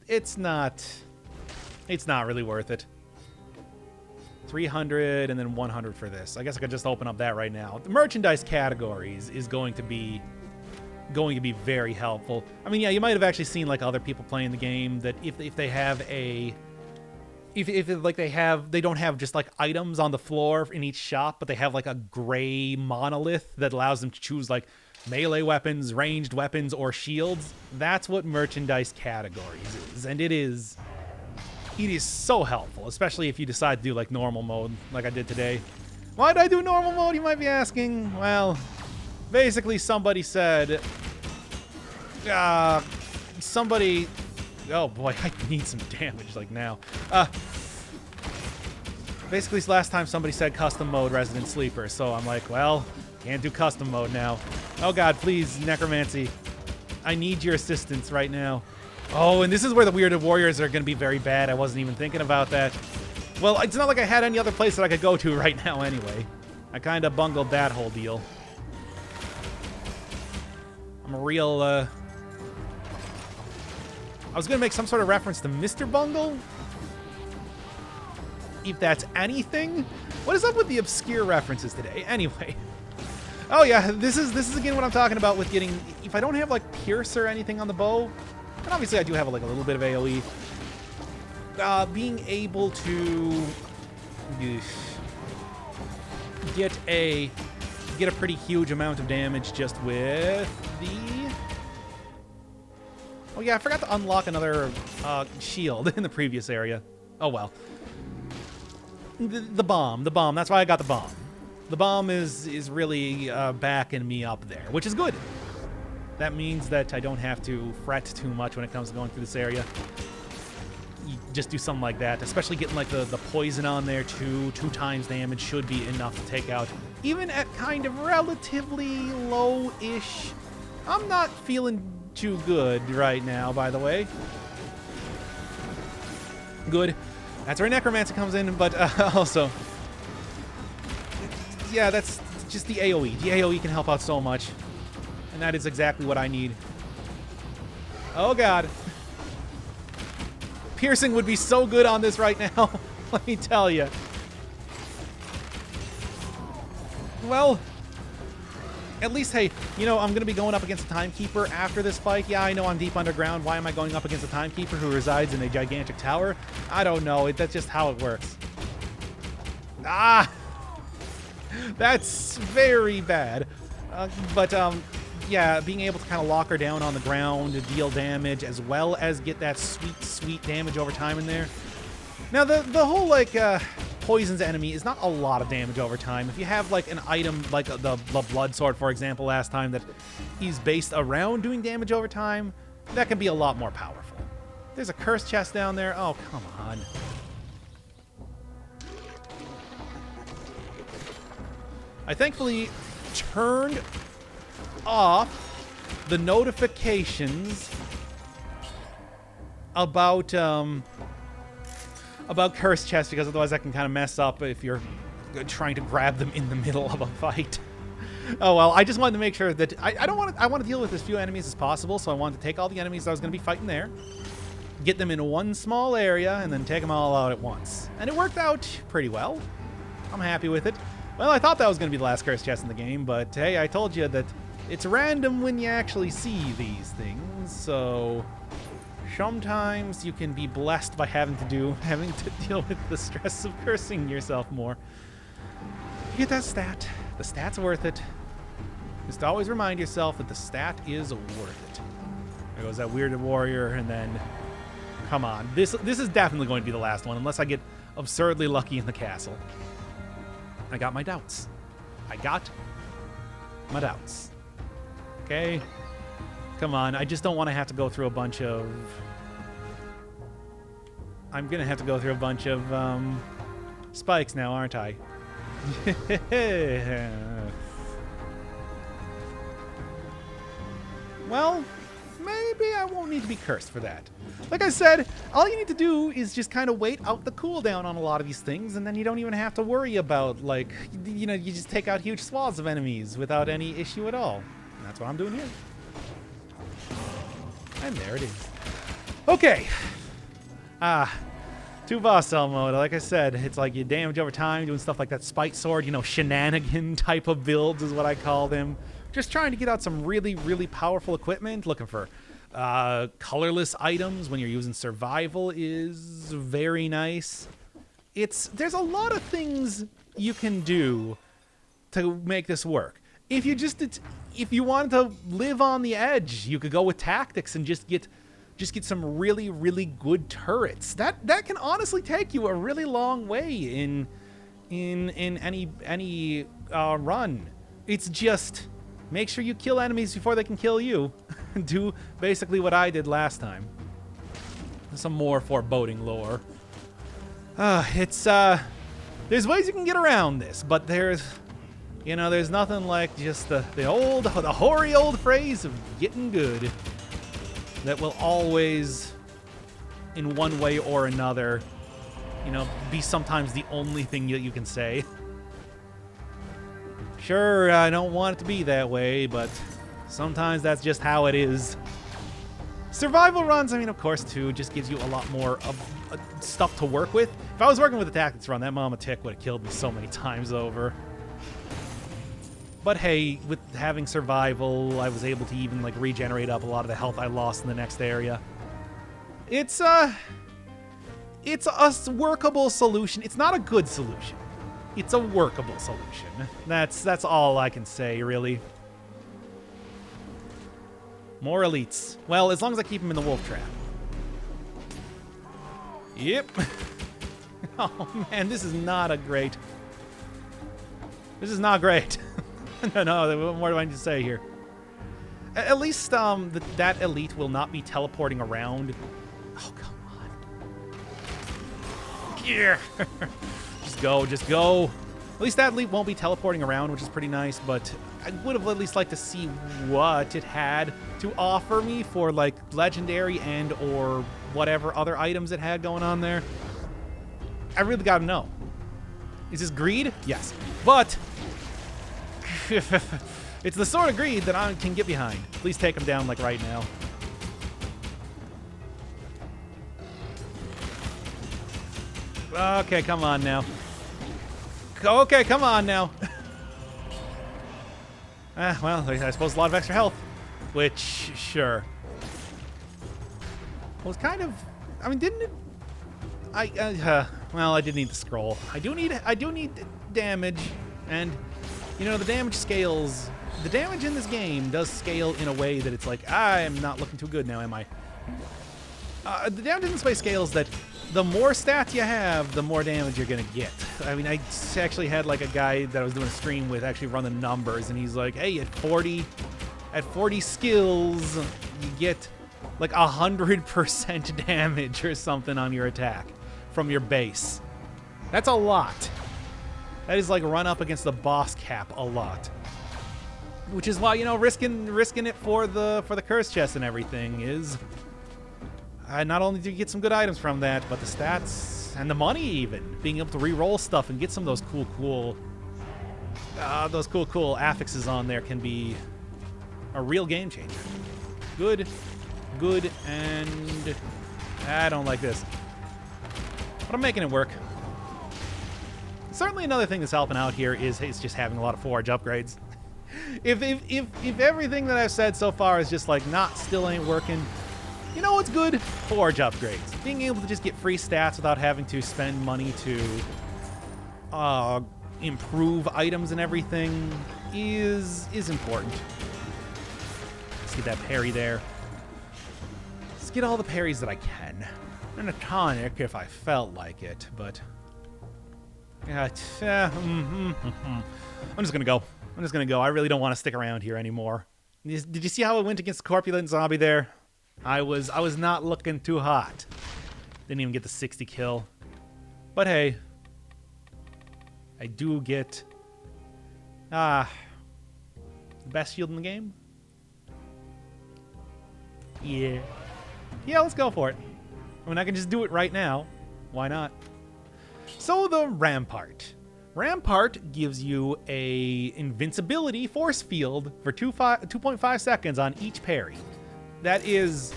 it's not really worth it. 300 and then 100 for this. I guess I could just open up that right now. The merchandise categories is going to be very helpful. I mean, yeah, you might have actually seen like other people playing the game that if they have a they don't have just like items on the floor in each shop, but they have like a gray monolith that allows them to choose like melee weapons, ranged weapons, or shields. That's what merchandise categories is, and it is so helpful, especially if you decide to do like normal mode like I did today. Why did I do normal mode, you might be asking? Well, basically somebody said, oh boy, I need some damage like now. Basically last time somebody said custom mode Resident Sleeper, so I'm like, well, can't do custom mode now. Oh god, please, Necromancy. I need your assistance right now. Oh, and this is where the Weirded Warriors are going to be very bad. I wasn't even thinking about that. Well, it's not like I had any other place that I could go to right now anyway. I kind of bungled that whole deal. I'm a real, I was going to make some sort of reference to Mr. Bungle. If that's anything. What is up with the obscure references today? Anyway. Oh yeah, this is again what I'm talking about with getting, if I don't have like Pierce or anything on the bow, and obviously I do have like a little bit of AoE, being able to get a pretty huge amount of damage just with the... Oh yeah, I forgot to unlock another shield in the previous area. Oh well. The bomb, that's why I got the bomb. The bomb is really backing me up there, which is good. That means that I don't have to fret too much when it comes to going through this area. You just do something like that, especially getting like the poison on there too. 2 times damage should be enough to take out, even at kind of relatively low-ish. I'm not feeling too good right now, by the way. Good. That's where Necromancer comes in, but also... Yeah, that's just the AoE. The AoE can help out so much. And that is exactly what I need. Oh god. Piercing would be so good on this right now. Let me tell you. Well, at least, hey, you know, I'm going to be going up against a Timekeeper after this fight. Yeah, I know I'm deep underground. Why am I going up against a Timekeeper who resides in a gigantic tower? I don't know. That's just how it works. Ah! That's very bad. Yeah, being able to kind of lock her down on the ground to deal damage, as well as get that sweet, sweet damage over time in there. Now, the whole, like, poisons enemy is not a lot of damage over time. If you have, like, an item like the Blood Sword, for example, last time, that is based around doing damage over time, that can be a lot more powerful. There's a curse chest down there. Oh, come on. I thankfully turned off the notifications about curse chests, because otherwise that can kind of mess up if you're trying to grab them in the middle of a fight. Oh well, I just wanted to make sure that I want to deal with as few enemies as possible, so I wanted to take all the enemies I was going to be fighting there, get them in one small area, and then take them all out at once. And it worked out pretty well. I'm happy with it. Well, I thought that was going to be the last curse chest in the game, but hey, I told you that it's random when you actually see these things, so sometimes you can be blessed by having to deal with the stress of cursing yourself more. You get that stat. The stat's worth it. Just always remind yourself that the stat is worth it. There goes that weirded warrior, and then... Come on. This is definitely going to be the last one, unless I get absurdly lucky in the castle. I got my doubts. I got my doubts. Okay? Come on. I just don't want to have to go through a bunch of... I'm going to have to go through a bunch of spikes now, aren't I? Well, maybe I won't need to be cursed for that. Like I said, all you need to do is just kind of wait out the cooldown on a lot of these things, and then you don't even have to worry about, like, you know, you just take out huge swaths of enemies without any issue at all. And that's what I'm doing here. And there it is. Okay. 2 boss cell mode. Like I said, it's like you damage over time, doing stuff like that spike sword, you know, shenanigan type of builds is what I call them. Just trying to get out some really, really powerful equipment. Looking for colorless items when you're using survival is very nice. There's a lot of things you can do to make this work. If you wanted to live on the edge, you could go with tactics and just get some really, really good turrets. That can honestly take you a really long way in any run. It's just make sure you kill enemies before they can kill you. Do basically what I did last time. Some more foreboding lore. There's ways you can get around this, but there's nothing like just the hoary old phrase of getting good. That will always, in one way or another, you know, be sometimes the only thing that you can say. Sure, I don't want it to be that way, but sometimes that's just how it is. Survival runs, I mean, of course, too, just gives you a lot more stuff to work with. If I was working with a tactics run, that mama tick would have killed me so many times over. But hey, with having survival, I was able to even like regenerate up a lot of the health I lost in the next area. It's a workable solution. It's not a good solution. It's a workable solution. That's all I can say, really. More elites. Well, as long as I keep them in the wolf trap. Yep. Oh man, this is not great. This is not great. No, what more do I need to say here? At least that elite will not be teleporting around. Oh, come on. Yeah. Just go. At least that elite won't be teleporting around, which is pretty nice, but I would have at least liked to see what it had to offer me for, like, legendary and or whatever other items it had going on there. I really gotta know. Is this greed? Yes. But... it's the sort of greed that I can get behind. Please take him down, like, right now. Okay, come on now. Okay, come on now. Well, I suppose a lot of extra health. Which, sure. Well, it's kind of... I mean, didn't it... well, I did need the scroll. I do need damage, and... You know, the damage scales... The damage in this game does scale in a way that it's like, I am not looking too good now, am I? The damage in this way scales that the more stats you have, the more damage you're going to get. I mean, I actually had, like, a guy that I was doing a stream with actually run the numbers, and he's like, hey, at 40 skills, you get, like, 100% damage or something on your attack from your base. That's a lot. That is like run up against the boss cap a lot, which is why, you know, risking it for the curse chest and everything is. Not only do you get some good items from that, but the stats and the money even being able to re-roll stuff and get some of those cool affixes on there can be a real game changer. Good, and I don't like this, but I'm making it work. Certainly another thing that's helping out here is just having a lot of forge upgrades. If everything that I've said so far is just like still ain't working, you know what's good? Forge upgrades. Being able to just get free stats without having to spend money to improve items and everything is important. Let's get that parry there. Let's get all the parries that I can. And a tonic if I felt like it, but... yeah, I'm just gonna go. I'm just gonna go. I really don't want to stick around here anymore. Did you see how it went against the corpulent zombie there? I was not looking too hot. Didn't even get the 60 kill. But hey, I do get the best shield in the game. Yeah, let's go for it. I mean, I can just do it right now. Why not? So the Rampart. Rampart gives you a invincibility force field for 2.5 seconds on each parry. That is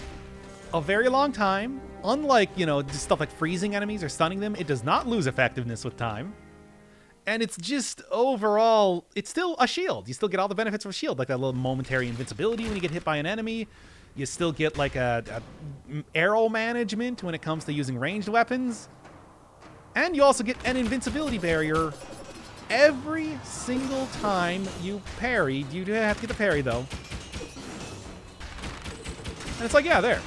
a very long time. Unlike, you know, stuff like freezing enemies or stunning them, it does not lose effectiveness with time. And it's just overall, it's still a shield. You still get all the benefits of a shield, like that little momentary invincibility when you get hit by an enemy. You still get like a arrow management when it comes to using ranged weapons. And you also get an invincibility barrier every single time you parry. You do have to get the parry, though. And it's like, yeah, there.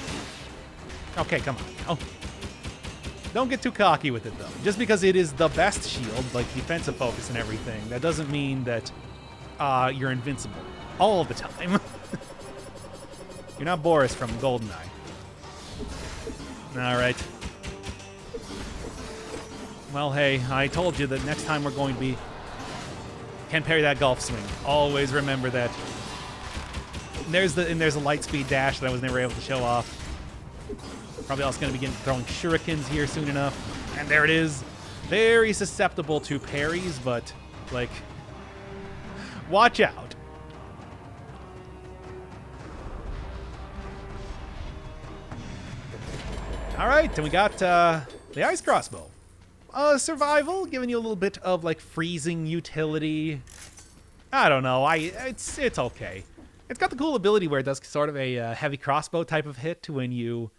Okay, come on. Oh. Don't get too cocky with it, though. Just because it is the best shield, like defensive focus and everything, that doesn't mean that you're invincible all the time. You're not Boris from GoldenEye. All right. Well, hey, I told you that next time we're going to be... Can't parry that golf swing. Always remember that. There's a light speed dash that I was never able to show off. Probably also going to begin throwing shurikens here soon enough. And there it is. Very susceptible to parries, but, like, watch out. All right, and we got the ice crossbow. Survival, giving you a little bit of, like, freezing utility. I don't know. It's okay. It's got the cool ability where it does sort of a heavy crossbow type of hit when you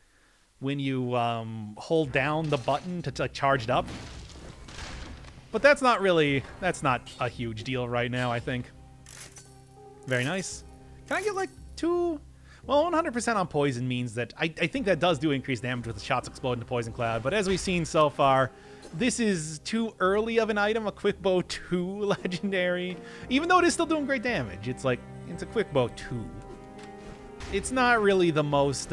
hold down the button to like charge it up. But that's not a huge deal right now, I think. Very nice. Can I get like 2? Well, 100% on poison means that I think that does do increased damage with the shots exploding to poison cloud. But as we've seen so far, this is too early of an item, a quick bow 2 legendary. Even though it is still doing great damage, it's like, it's a quick bow 2. It's not really the most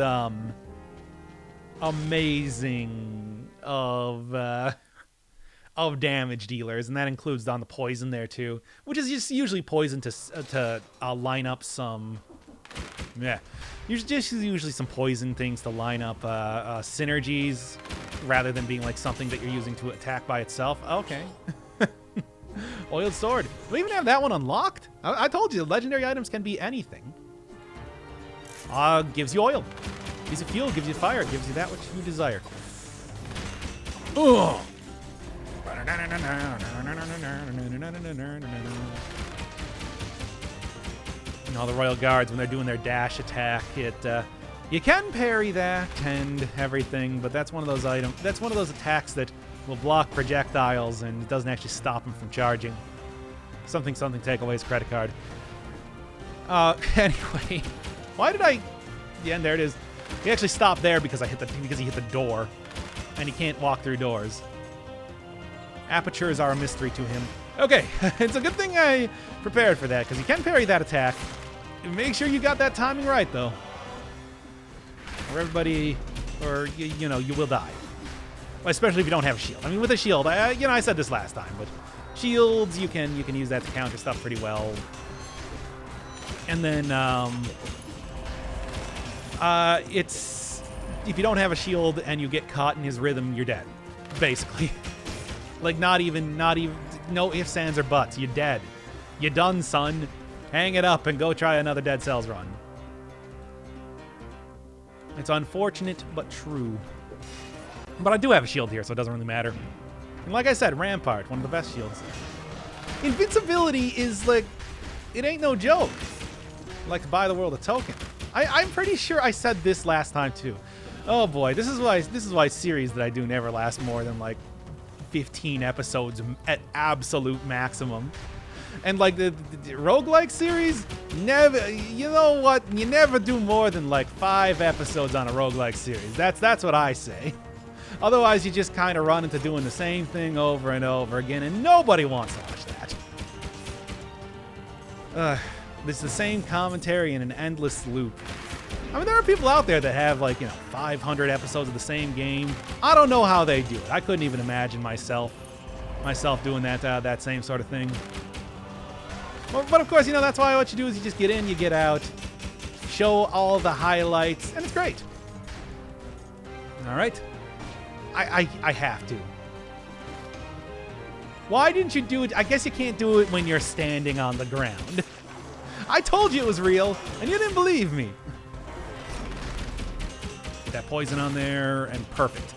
amazing of damage dealers, and that includes on the poison there too, which is just usually poison to line up some, usually some poison things to line up synergies, rather than being like something that you're using to attack by itself. Okay. Oiled sword. Do we even have that one unlocked? I told you, legendary items can be anything. Gives you oil. Gives you fuel, gives you fire, gives you that which you desire. Ugh. And all the Royal Guards, when they're doing their dash attack, you can parry that and everything, but that's one of those items. That's one of those attacks that will block projectiles and it doesn't actually stop them from charging. Something, take away his credit card. Anyway, why did I? Yeah, and there it is. He actually stopped there because he hit the door, and he can't walk through doors. Apertures are a mystery to him. Okay, it's a good thing I prepared for that because you can parry that attack. Make sure you got that timing right, though, or everybody, or you know, you will die. Especially if you don't have a shield. I mean, with a shield, I said this last time, but shields you can use that to counter stuff pretty well. And then it's if you don't have a shield and you get caught in his rhythm, you're dead, basically. Like not even no ifs, ands, or buts. You're dead. You're done, son. Hang it up and go try another Dead Cells run. It's unfortunate but true. But I do have a shield here, so it doesn't really matter. And like I said, Rampart, one of the best shields. Invincibility is like, it ain't no joke. Like to buy the world a token. I'm pretty sure I said this last time too. Oh boy, this is why series that I do never last more than like 15 episodes at absolute maximum. And like the roguelike series, never, you know what? You never do more than like 5 episodes on a roguelike series. That's what I say. Otherwise, you just kind of run into doing the same thing over and over again, and nobody wants to watch that. It's the same commentary in an endless loop. I mean, there are people out there that have, like, 500 episodes of the same game. I don't know how they do it. I couldn't even imagine myself doing that same sort of thing. But of course, that's why what you do is you just get in, you get out, show all the highlights, and it's great. All right. I have to. Why didn't you do it? I guess you can't do it when you're standing on the ground. I told you it was real, and you didn't believe me. Get that poison on there, and perfect.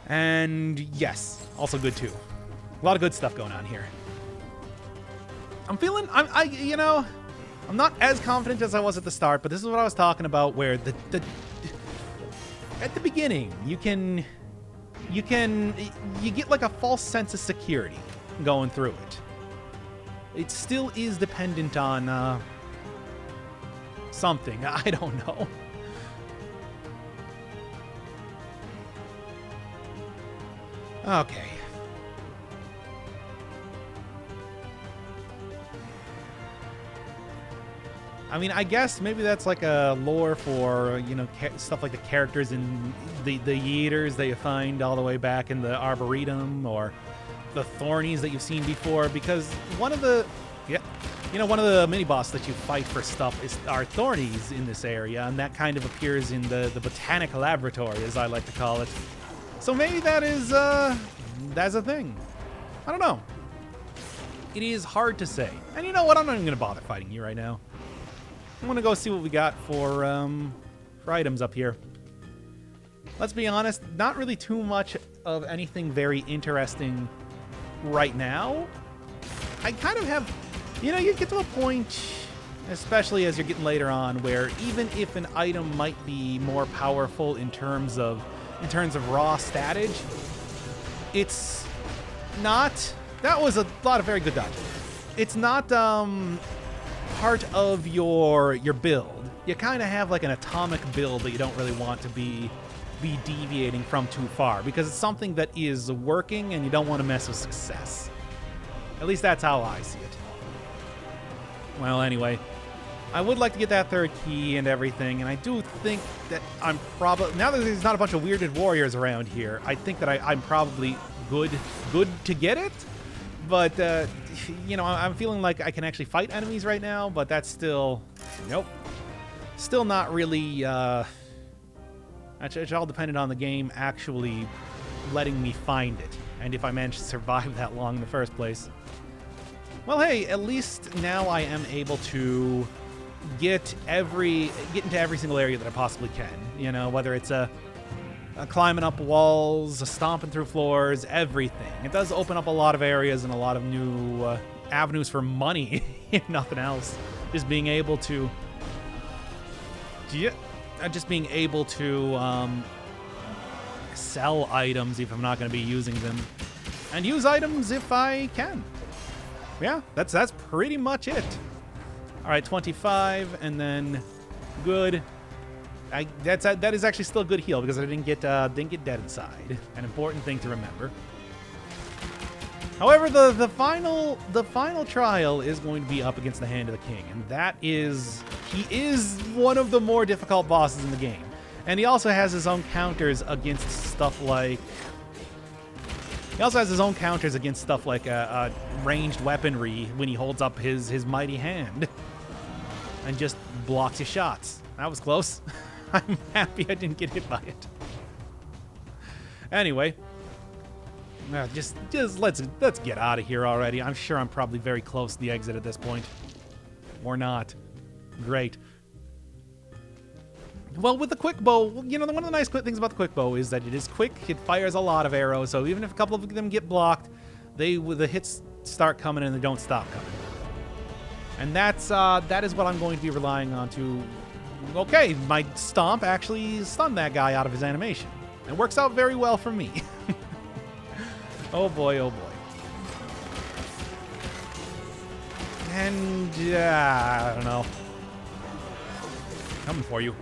And yes, also good too. A lot of good stuff going on here. I'm feeling, I'm not as confident as I was at the start, but this is what I was talking about, where at the beginning, you get like a false sense of security going through it. It still is dependent on something. I don't know. Okay. I mean, I guess maybe that's like a lore for, stuff like the characters in the Yeeters that you find all the way back in the Arboretum, or the Thornies that you've seen before, because one of the mini-boss that you fight for stuff are Thornies in this area, and that kind of appears in the Botanic Laboratory, as I like to call it. So maybe that's a thing. I don't know. It is hard to say. And you know what? I'm not even going to bother fighting you right now. I'm going to go see what we got for items up here. Let's be honest, not really too much of anything very interesting right now. I kind of have, you get to a point, especially as you're getting later on, where even if an item might be more powerful in terms of raw statage, it's not. That was a lot of very good dodging. It's not part of your build. You kind of have like an atomic build that you don't really want to be deviating from too far, because it's something that is working and you don't want to mess with success. At least that's how I see it. Well, anyway, I would like to get that third key and everything, and I do think that I'm probably, now that there's not a bunch of weirded warriors around here, I think that I'm probably good to get it. But, I'm feeling like I can actually fight enemies right now, but that's still, nope. Still not really, it's all dependent on the game actually letting me find it, and if I manage to survive that long in the first place. Well, hey, at least now I am able to get into every single area that I possibly can, whether it's climbing up walls, stomping through floors, everything. It does open up a lot of areas and a lot of new avenues for money, if nothing else. Just being able to sell items if I'm not going to be using them, and use items if I can. Yeah, that's pretty much it. All right, 25, and then good. That is actually still a good heal, because I didn't get dead inside. An important thing to remember. However, the final trial is going to be up against the Hand of the King, and he is one of the more difficult bosses in the game. And he also has his own counters against stuff like ranged weaponry when he holds up his mighty hand and just blocks your shots. That was close. I'm happy I didn't get hit by it. Anyway, just let's get out of here already. I'm sure I'm probably very close to the exit at this point. Or not. Great. Well, with the quick bow, one of the nice things about the quick bow is that it is quick. It fires a lot of arrows, so even if a couple of them get blocked, the hits start coming and they don't stop coming. And that is what I'm going to be relying on to. Okay, my stomp actually stunned that guy out of his animation. It works out very well for me. Oh boy, oh boy. And, I don't know. Coming for you.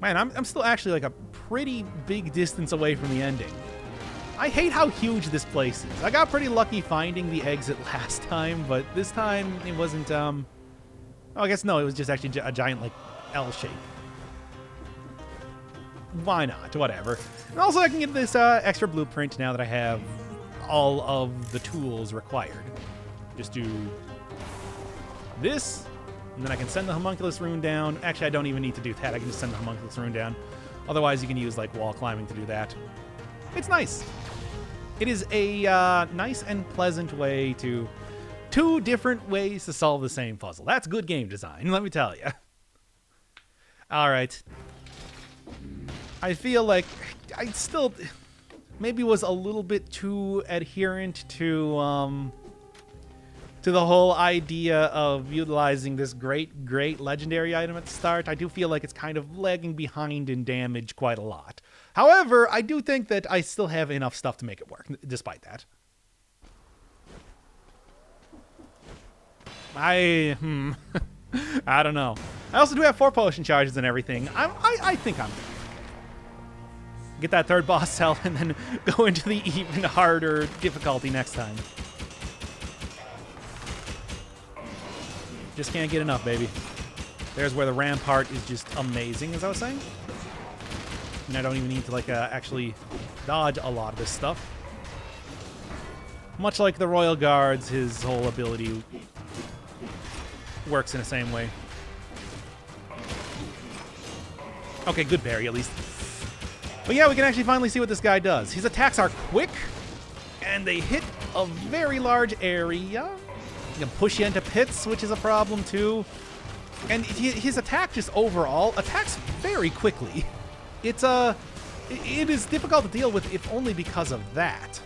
Man, I'm still actually like a pretty big distance away from the ending. I hate how huge this place is. I got pretty lucky finding the exit last time, but this time it wasn't, oh, I guess no, it was just actually a giant, like, L shape. Why not? Whatever. And also I can get this extra blueprint now that I have all of the tools required. Just do this, and then I can send the homunculus rune down. Actually, I don't even need to do that. I can just send the homunculus rune down. Otherwise, you can use, like, wall climbing to do that. It's nice. It is a nice and pleasant way to... Two different ways to solve the same puzzle. That's good game design, let me tell you. All right. I feel like I still maybe was a little bit too adherent to the whole idea of utilizing this great legendary item at the start. I do feel like it's kind of lagging behind in damage quite a lot. However, I do think that I still have enough stuff to make it work, despite that. I don't know. I also do have 4 potion charges and everything. I think I'm good. Get that third boss cell and then go into the even harder difficulty next time. Just can't get enough, baby. There's where the Rampart is just amazing, as I was saying. And I don't even need to, like, actually dodge a lot of this stuff. Much like the Royal Guards, his whole ability works in the same way. Okay, good parry, at least. But yeah, we can actually finally see what this guy does. His attacks are quick, and they hit a very large area. He can push you into pits, which is a problem too. And his attack just overall attacks very quickly. It is difficult to deal with, if only because of that.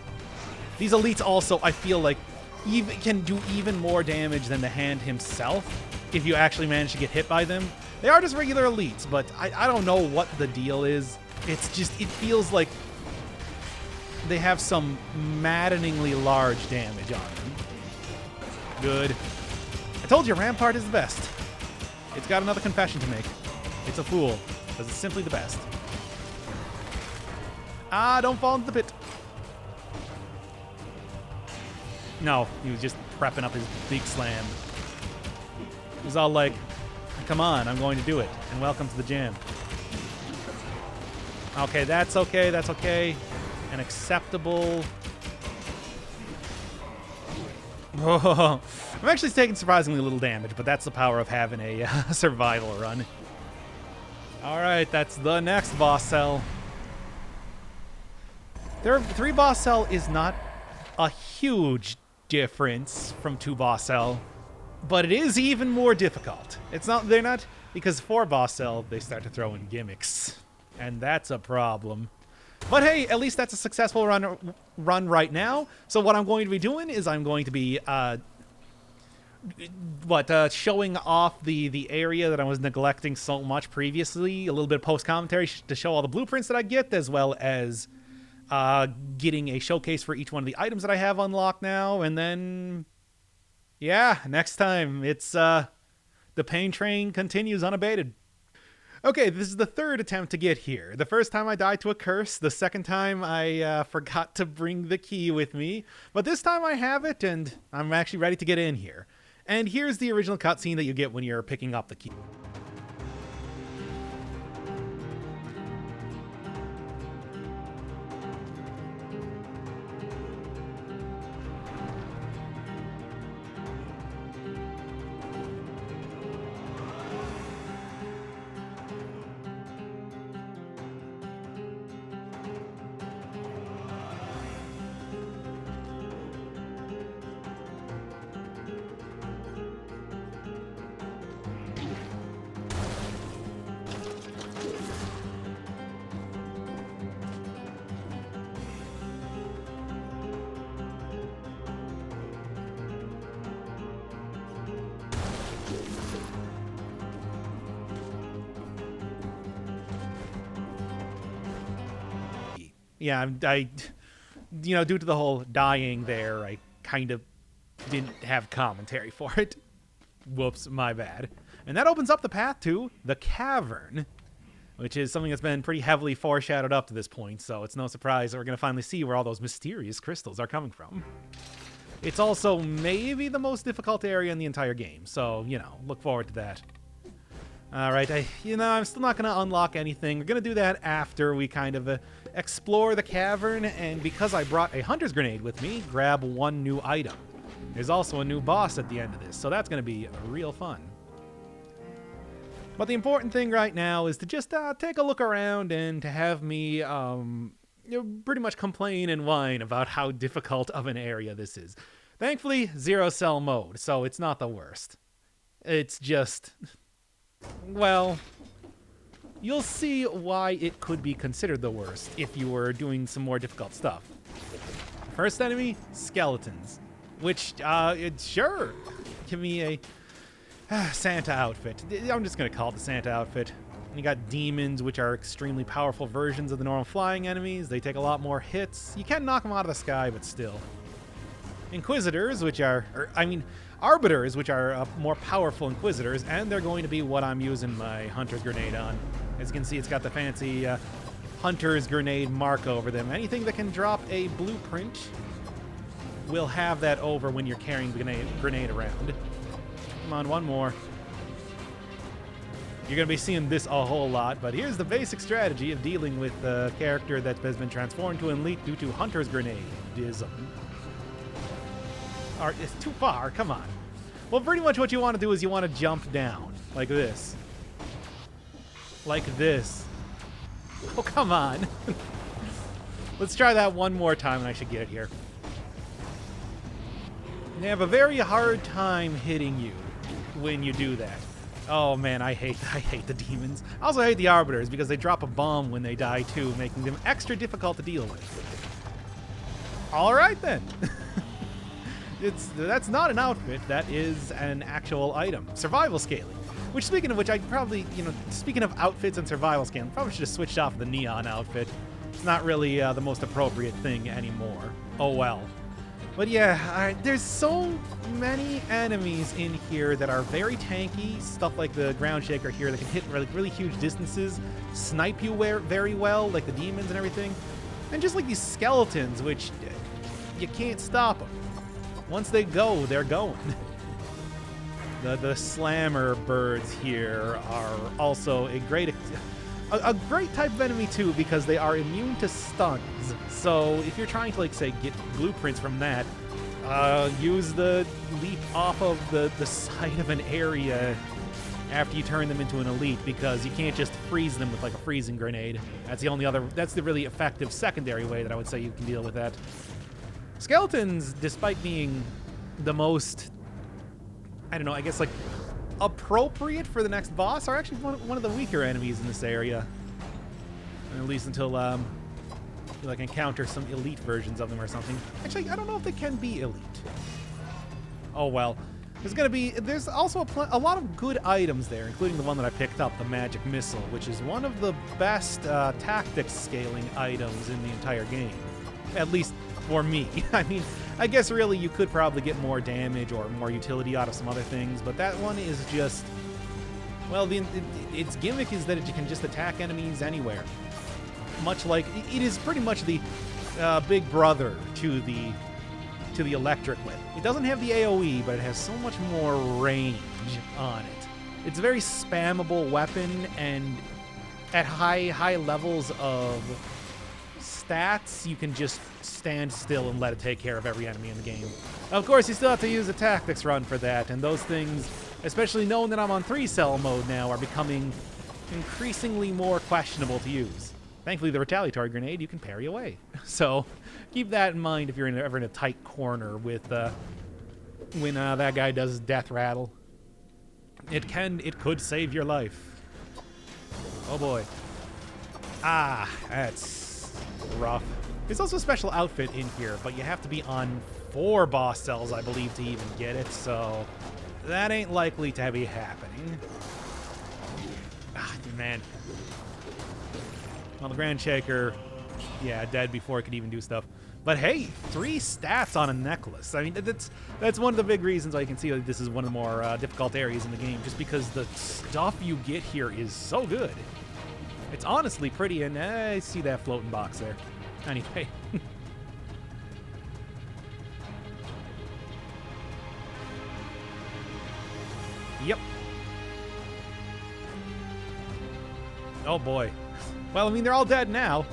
These elites also, I feel like, can do even more damage than the hand himself if you actually manage to get hit by them. They are just regular elites, but I don't know what the deal is. It's just, it feels like they have some maddeningly large damage on them. Good. I told you, Rampart is the best. It's got another confession to make. It's a fool, because it's simply the best. Ah, don't fall into the pit. No, he was just prepping up his big slam. He was all like, come on, I'm going to do it, and welcome to the jam. Okay, that's okay, that's okay. An acceptable... Oh, I'm actually taking surprisingly little damage, but that's the power of having a survival run. Alright, that's the next boss cell. 3 boss cell is not a huge difference from 2 boss cell, but it is even more difficult. They're not, because 4 boss cell, they start to throw in gimmicks, and that's a problem. But hey, at least that's a successful run right now. So what I'm going to be doing is I'm going to be showing off the area that I was neglecting so much previously, a little bit of post-commentary to show all the blueprints that I get, as well as getting a showcase for each one of the items that I have unlocked now. And then, yeah, next time it's the pain train continues unabated. Okay, this is the 3rd attempt to get here. The first time I died to a curse. The second time I forgot to bring the key with me. But this time I have it, and I'm actually ready to get in here. And here's the original cutscene that you get when you're picking up the key. Yeah, you know, due to the whole dying there, I kind of didn't have commentary for it. Whoops, my bad. And that opens up the path to the Cavern, which is something that's been pretty heavily foreshadowed up to this point, so it's no surprise that we're going to finally see where all those mysterious crystals are coming from. It's also maybe the most difficult area in the entire game, so, you know, look forward to that. Alright, I'm still not going to unlock anything. We're going to do that after we kind of explore the cavern, and because I brought a hunter's grenade with me, grab one new item. There's also a new boss at the end of this, so that's going to be real fun. But the important thing right now is to just take a look around and to have me pretty much complain and whine about how difficult of an area this is. Thankfully, zero cell mode, so it's not the worst. It's just... well, you'll see why it could be considered the worst if you were doing some more difficult stuff. First enemy, skeletons. Which, sure, give me a Santa outfit. I'm just going to call it the Santa outfit. You got demons, which are extremely powerful versions of the normal flying enemies. They take a lot more hits. You can knock them out of the sky, but still. Inquisitors, which are, Arbiters, which are more powerful Inquisitors, and they're going to be what I'm using my Hunter's Grenade on. As you can see, it's got the fancy Hunter's Grenade mark over them. Anything that can drop a blueprint will have that over when you're carrying the grenade around. Come on, one more. You're going to be seeing this a whole lot, but here's the basic strategy of dealing with the character that has been transformed to an elite due to Hunter's Grenade-ism. It's too far, come on. Well, pretty much what you want to do is you want to jump down, like this. Like this. Oh, come on. Let's try that one more time and I should get it here. They have a very hard time hitting you when you do that. Oh man, I hate the demons. I also hate the Arbiters because they drop a bomb when they die too, making them extra difficult to deal with. Alright then. That's not an outfit, that is an actual item. Survival scaling. Which, speaking of which, I'd probably, speaking of outfits and survival scaling, probably should have switched off the neon outfit. It's not really the most appropriate thing anymore. Oh well. But yeah, there's so many enemies in here that are very tanky. Stuff like the ground shaker here that can hit really huge distances, snipe you very well, like the demons and everything. And just like these skeletons, which you can't stop them. Once they go, they're going. The slammer birds here are also a great type of enemy too, because they are immune to stuns. So if you're trying to, like, say, get blueprints from that, use the leap off of the side of an area after you turn them into an elite, because you can't just freeze them with like a freezing grenade. That's the really effective secondary way that I would say you can deal with that. Skeletons, despite being the most, I don't know, I guess like appropriate for the next boss, are actually one of the weaker enemies in this area. At least until you like encounter some elite versions of them or something. Actually, I don't know if they can be elite. Oh well. There's also a lot of good items there, including the one that I picked up, the magic missile, which is one of the best tactics scaling items in the entire game. At least for me. I mean, I guess really you could probably get more damage or more utility out of some other things, but that one is just, well, its gimmick is that it can just attack enemies anywhere. Much like, it is pretty much the big brother to the electric whip. It doesn't have the AoE, but it has so much more range on it. It's a very spammable weapon, and at high levels of stats, you can just stand still and let it take care of every enemy in the game. Of course, you still have to use a tactics run for that, and those things, especially knowing that I'm on 3-cell mode now, are becoming increasingly more questionable to use. Thankfully, the retaliatory grenade you can parry away. So keep that in mind if you're ever in a tight corner with when that guy does his death rattle. It could save your life. Oh boy. Ah, that's rough. There's also a special outfit in here, but you have to be on 4 boss cells, I believe, to even get it, so that ain't likely to be happening. Ah, man. Well, the Grand Shaker Yeah, dead before it could even do stuff. But hey, 3 stats on a necklace. I mean, that's one of the big reasons why you can see that this is one of the more difficult areas in the game, just because the stuff you get here is so good. It's honestly pretty, and I see that floating box there. Anyway. Yep. Oh boy. Well, I mean, they're all dead now.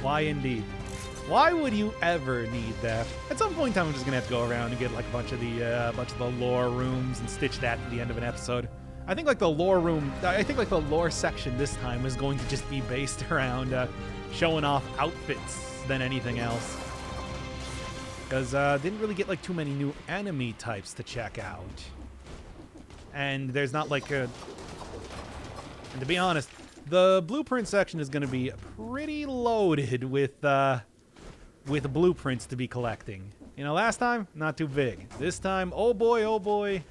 Why indeed? Why would you ever need that? At some point in time, I'm just gonna have to go around and get like a bunch of the lore rooms and stitch that to the end of an episode. I think like the lore room, I think like the lore section this time is going to just be based around showing off outfits than anything else. Because didn't really get like too many new enemy types to check out, and there's not like a. And to be honest, the blueprint section is going to be pretty loaded with blueprints to be collecting. You know, last time, not too big. This time, oh boy,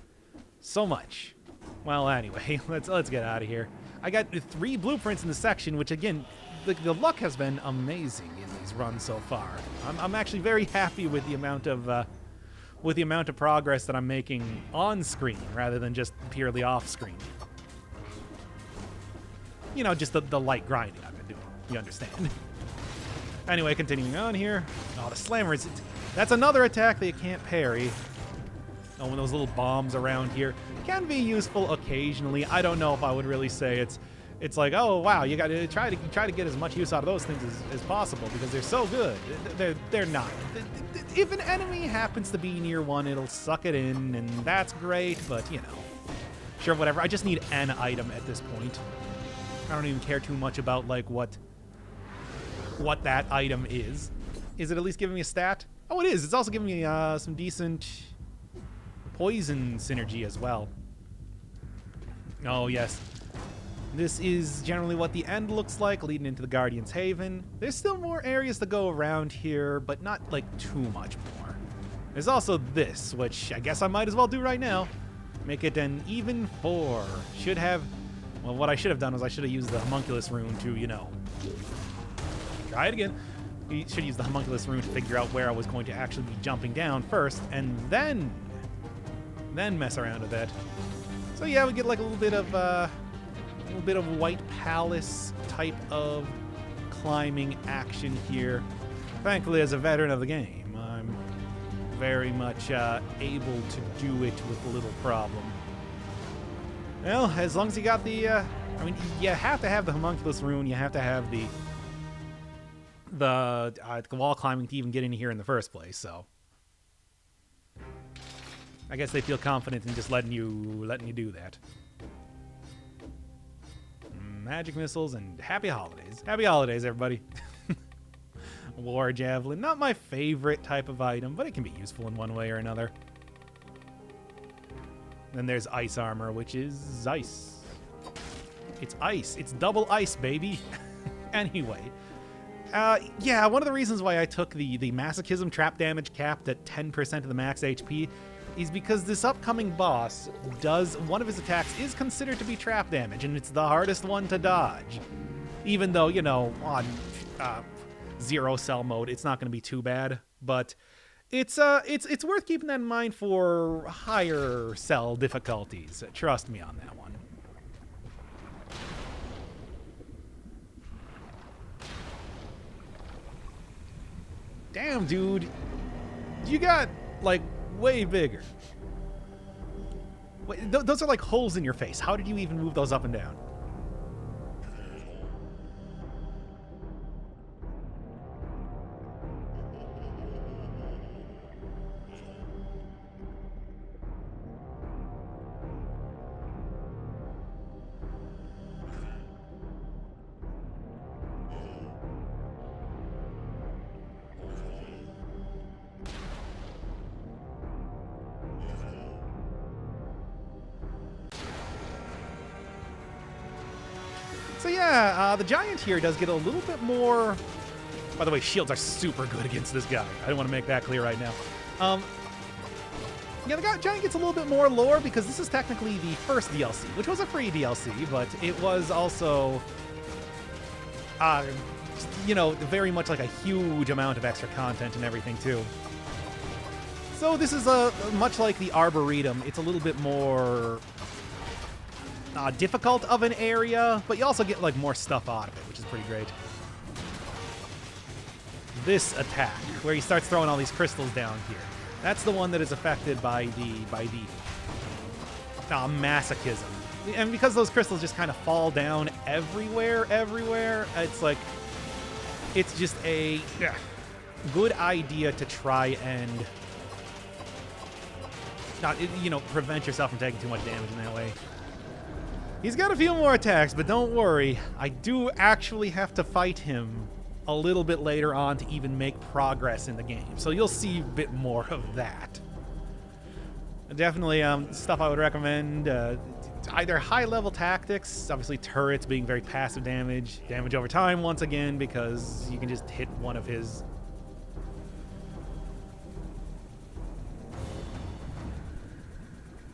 so much. Well, anyway, let's get out of here. I got 3 blueprints in the section, which again, the luck has been amazing in these runs so far. I'm actually very happy with the amount of progress that I'm making on screen rather than just purely off screen. You know, just the light grinding I've been doing. You understand. Anyway, continuing on here. Oh, the slammers. That's another attack that you can't parry. Oh, and those little bombs around here can be useful occasionally. I don't know if I would really say it's like, oh wow, you got to try to get as much use out of those things as possible because they're so good. They're not. If an enemy happens to be near one, it'll suck it in, and that's great. But you know, sure, whatever. I just need an item at this point. I don't even care too much about like what that item is. Is it at least giving me a stat? Oh, it is. It's also giving me some decent poison synergy as well. Oh yes. This is generally what the end looks like, leading into the Guardian's Haven. There's still more areas to go around here, but not like too much more. There's also this, which I guess I might as well do right now. Make it an even 4. Should have, well, what I should have done was I should have used the homunculus rune to, you know, try it again. You should use the homunculus rune to figure out where I was going to actually be jumping down first, and then mess around with that. So yeah, we get like a little bit of White Palace type of climbing action here. Thankfully, as a veteran of the game, I'm very much able to do it with little problem. Well, as long as you got the, I mean, you have to have the homunculus rune. You have to have the wall climbing to even get in here in the first place. So I guess they feel confident in just letting you do that. Magic missiles and happy holidays. Happy holidays, everybody. War javelin, not my favorite type of item, but it can be useful in one way or another. Then there's ice armor, which is ice. It's ice. It's double ice, baby. Anyway. Yeah, one of the reasons why I took the masochism trap damage capped at 10% of the max HP is because this upcoming boss one of his attacks is considered to be trap damage, and it's the hardest one to dodge. Even though, you know, on zero cell mode, it's not going to be too bad, but it's worth keeping that in mind for higher cell difficulties. Trust me on that one. Damn, dude. You got, like, way bigger. Wait, those are like holes in your face. How did you even move those up and down? So yeah, the giant here does get a little bit more. By the way, shields are super good against this guy. I don't want to make that clear right now. Yeah, the giant gets a little bit more lore because this is technically the first DLC, which was a free DLC, but it was also you know, very much like a huge amount of extra content and everything too. So this is much like the Arboretum. It's a little bit more difficult of an area, but you also get like more stuff out of it, which is pretty great. This attack, where he starts throwing all these crystals down here, that's the one that is affected by the masochism. And because those crystals just kind of fall down everywhere, it's like, it's just a good idea to try and not, you know, prevent yourself from taking too much damage in that way. He's got a few more attacks, but don't worry. I do actually have to fight him a little bit later on to even make progress in the game. So you'll see a bit more of that. Definitely stuff I would recommend. Either high-level tactics, obviously turrets being very passive damage over time once again, because you can just hit one of his...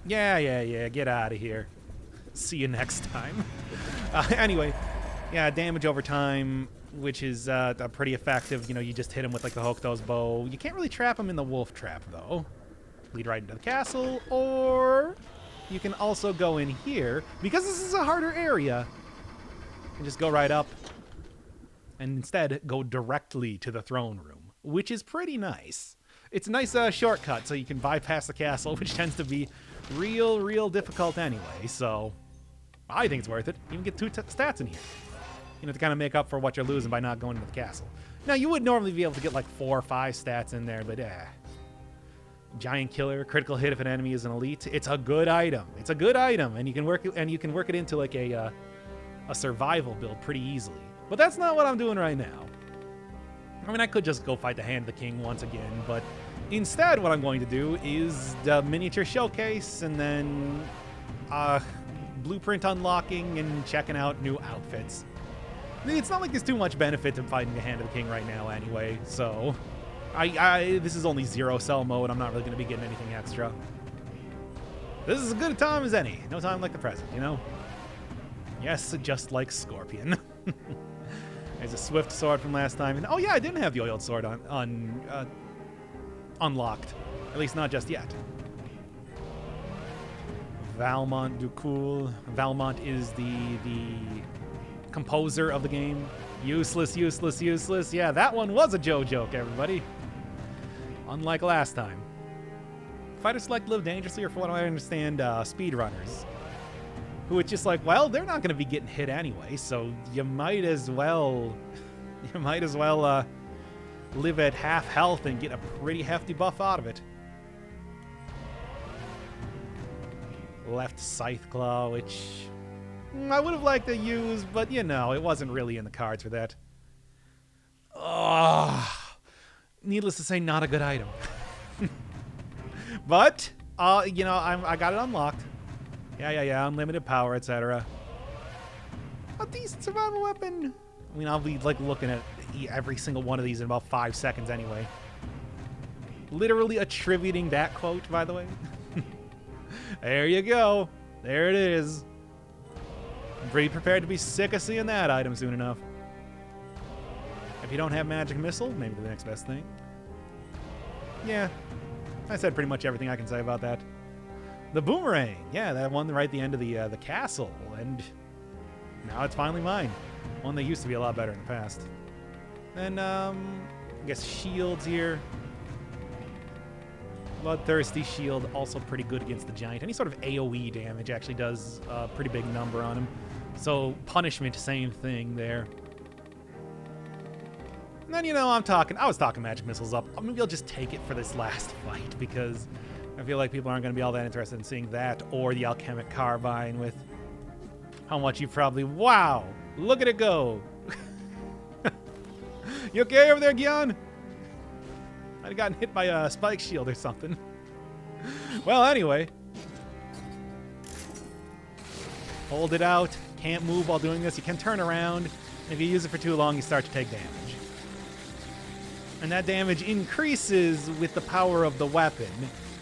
Yeah, get out of here. See you next time. Anyway, yeah, damage over time, which is pretty effective. You know, you just hit him with like the Hokuto's bow. You can't really trap him in the wolf trap, though. Lead right into the castle, or you can also go in here, because this is a harder area, and just go right up, and instead go directly to the throne room, which is pretty nice. It's a nice shortcut, so you can bypass the castle, which tends to be real difficult anyway, so I think it's worth it. You can get 2 stats in here, you know, to kind of make up for what you're losing by not going into the castle. Now, you would normally be able to get like 4 or 5 stats in there, but Giant Killer, critical hit if an enemy is an elite. It's a good item. It's a good item, and you can work it into like a survival build pretty easily. But that's not what I'm doing right now. I mean, I could just go fight the Hand of the King once again, but instead what I'm going to do is the miniature showcase and then blueprint unlocking and checking out new outfits. I mean, it's not like there's too much benefit to fighting the Hand of the King right now anyway, so this is only 0-cell mode. I'm not really going to be getting anything extra. This is as good a time as any. No time like the present, you know? Yes, just like Scorpion. There's a swift sword from last time. And oh yeah, I didn't have the oiled sword unlocked. At least not just yet. Valmont Ducoul. Valmont is the composer of the game. Useless. Yeah, that one was a Joe joke, everybody. Unlike last time. Fighters select live dangerously, or for what I understand, speedrunners. Who it's just like, well, they're not going to be getting hit anyway, so you might as well live at half health and get a pretty hefty buff out of it. Left Scythe Claw, which I would have liked to use, but you know, it wasn't really in the cards for that. Needless to say, not a good item. But you know, I got it unlocked. Yeah, unlimited power, etc. A decent survival weapon. I mean, I'll be like looking at every single one of these in about 5 seconds anyway. Literally attributing that quote, by the way. There you go. There it is. I'm pretty prepared to be sick of seeing that item soon enough. If you don't have Magic Missile, maybe the next best thing. Yeah, I said pretty much everything I can say about that. The Boomerang, yeah, that one right at the end of the castle, and now it's finally mine. One that used to be a lot better in the past. And I guess shields here. Bloodthirsty shield, also pretty good against the giant. Any sort of AoE damage actually does a pretty big number on him. So punishment, same thing there. And then, you know, I was talking Magic Missiles up. Maybe I'll just take it for this last fight, because I feel like people aren't going to be all that interested in seeing that or the Alchemic Carbine with how much you probably... Wow! Look at it go! You okay over there, Gyan? I'd have gotten hit by a spike shield or something. Well, anyway. Hold it out. Can't move while doing this. You can turn around. If you use it for too long, you start to take damage. And that damage increases with the power of the weapon.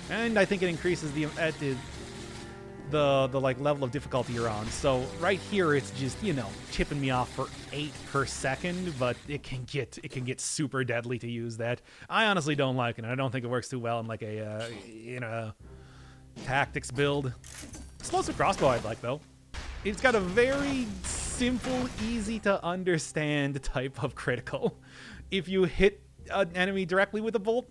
And I think it increases the... the like level of difficulty you're on. So right here it's just, you know, chipping me off for 8 per second, but it can get super deadly to use that. I honestly don't like it, and I don't think it works too well in like a tactics build. Explosive crossbow I'd like though. It's got a very simple, easy to understand type of critical. If you hit an enemy directly with a bolt,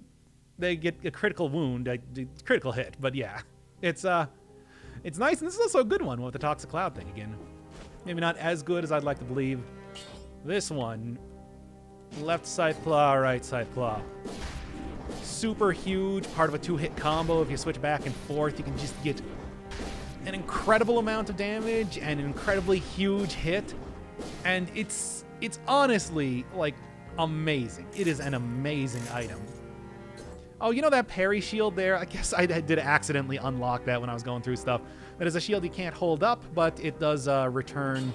they get a critical wound, a critical hit. But yeah, it's nice, and this is also a good one with the Toxic Cloud thing again. Maybe not as good as I'd like to believe. This one, left side claw, right side claw. Super huge, part of a 2-hit combo. If you switch back and forth, you can just get an incredible amount of damage and an incredibly huge hit. And it's honestly, like, amazing. It is an amazing item. Oh, you know that parry shield there? I guess I did accidentally unlock that when I was going through stuff. That is a shield you can't hold up, but it does return...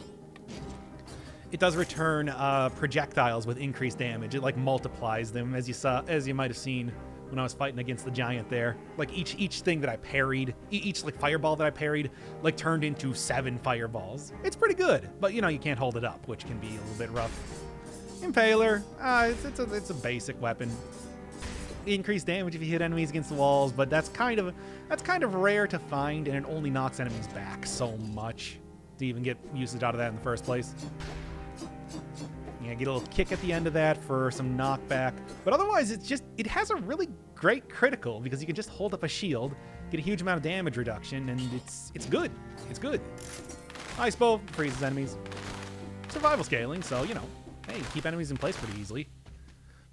It does return projectiles with increased damage. It like multiplies them, as you might have seen when I was fighting against the giant there. Like each thing that I parried, each like fireball that I parried, like turned into 7 fireballs. It's pretty good, but you know you can't hold it up, which can be a little bit rough. Impaler, it's a basic weapon. Increased damage if you hit enemies against the walls, but that's kind of rare to find, and it only knocks enemies back so much to even get usage out of that in the first place. Yeah, get a little kick at the end of that for some knockback, but otherwise it has a really great critical because you can just hold up a shield, get a huge amount of damage reduction, and it's good. It's good. Ice bow freezes enemies. Survival scaling, so you know, hey, keep enemies in place pretty easily.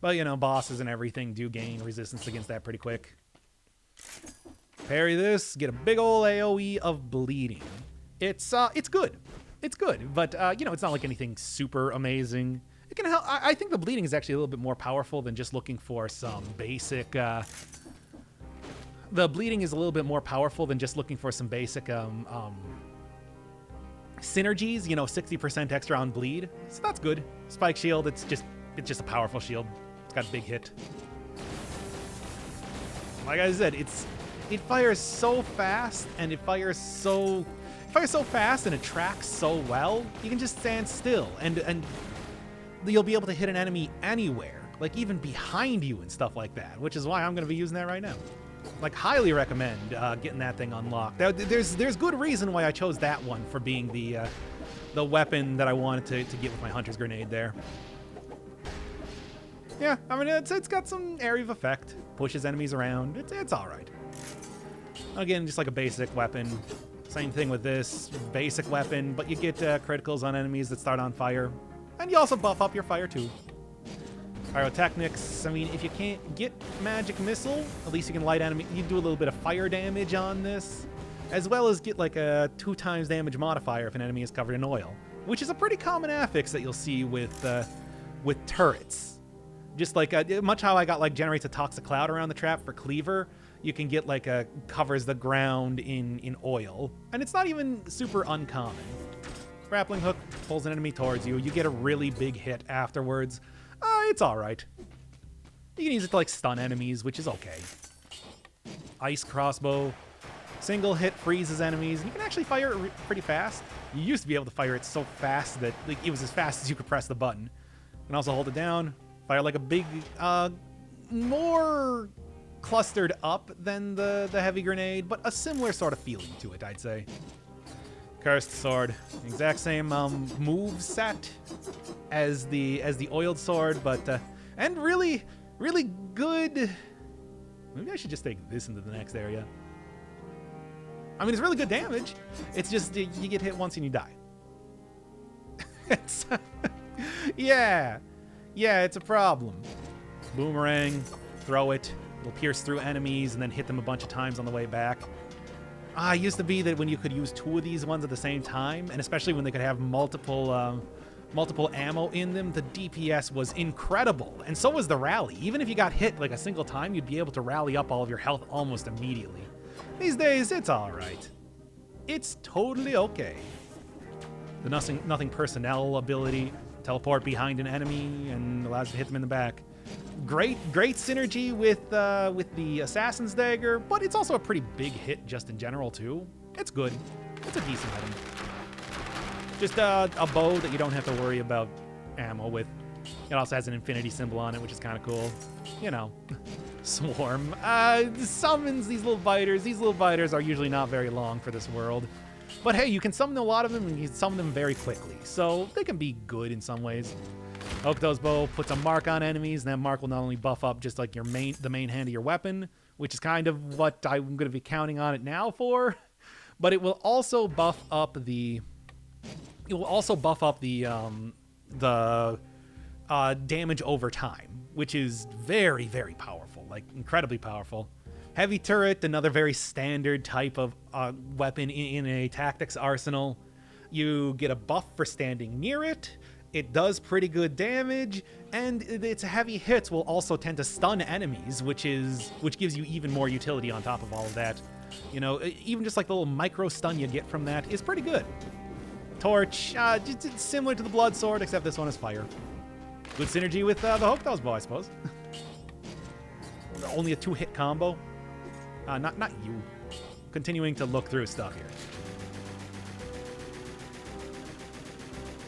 But, you know, bosses and everything do gain resistance against that pretty quick. Parry this, get a big ol' AoE of bleeding. It's good. It's good, but, you know, it's not like anything super amazing. It can help. I think the bleeding is actually a little bit more powerful than just looking for some basic... the bleeding is a little bit more powerful than just looking for some basic, synergies, you know, 60% extra on bleed. So that's good. Spike shield, it's just a powerful shield. It's got a big hit. Like I said, it fires so fast, and it fires so fast, and it tracks so well. You can just stand still, and you'll be able to hit an enemy anywhere, like even behind you and stuff like that. Which is why I'm going to be using that right now. Like, highly recommend getting that thing unlocked. There's good reason why I chose that one for being the weapon that I wanted to get with my Hunter's Grenade there. Yeah, I mean, it's got some area of effect. Pushes enemies around. It's all right. Again, just like a basic weapon. Same thing with this. Basic weapon, but you get criticals on enemies that start on fire. And you also buff up your fire, too. Pyrotechnics. I mean, if you can't get magic missile, at least you can light enemy. You do a little bit of fire damage on this, as well as get like a 2x damage modifier if an enemy is covered in oil, which is a pretty common affix that you'll see with turrets. Just like much how I got like generates a toxic cloud around the trap for cleaver, you can get like a covers the ground in oil, and it's not even super uncommon. Grappling hook pulls an enemy towards you. You get a really big hit afterwards. It's all right. You can use it to like stun enemies, which is okay. Ice crossbow, single hit freezes enemies, and you can actually fire it pretty fast. You used to be able to fire it so fast that like, it was as fast as you could press the button. You can also hold it down. Fire like a big, more clustered up than the heavy grenade, but a similar sort of feeling to it, I'd say. Cursed sword, exact same move set as the oiled sword, but and really good. Maybe I should just take this into the next area. I mean, it's really good damage. It's just you get hit once and you die. It's yeah, it's a problem. Boomerang, throw it. It'll pierce through enemies and then hit them a bunch of times on the way back. It used to be that when you could use 2 of these ones at the same time, and especially when they could have multiple ammo in them, the DPS was incredible. And so was the rally. Even if you got hit like a single time, you'd be able to rally up all of your health almost immediately. These days, it's all right. It's totally okay. The nothing personnel ability, teleport behind an enemy and allows you to hit them in the back. Great synergy with the Assassin's Dagger, but it's also a pretty big hit just in general too. It's good. It's a decent item. Just a bow that you don't have to worry about ammo with. It also has an infinity symbol on it, which is kind of cool. You know, swarm. Summons these little biters. These little biters are usually not very long for this world. But hey, you can summon a lot of them, and you can summon them very quickly. So they can be good in some ways. Hokuto's bow puts a mark on enemies, and that mark will not only buff up just like the main hand of your weapon, which is kind of what I'm going to be counting on it now for, but it will also buff up the damage over time, which is very, very powerful, like incredibly powerful. Heavy turret, another very standard type of weapon in a tactics arsenal. You get a buff for standing near it. It does pretty good damage, and its heavy hits will also tend to stun enemies, which gives you even more utility on top of all of that. You know, even just like the little micro stun you get from that is pretty good. Torch, just similar to the blood sword, except this one is fire. Good synergy with the Hokuto's bow, I suppose. Only a 2-hit combo. Not you. Continuing to look through stuff here.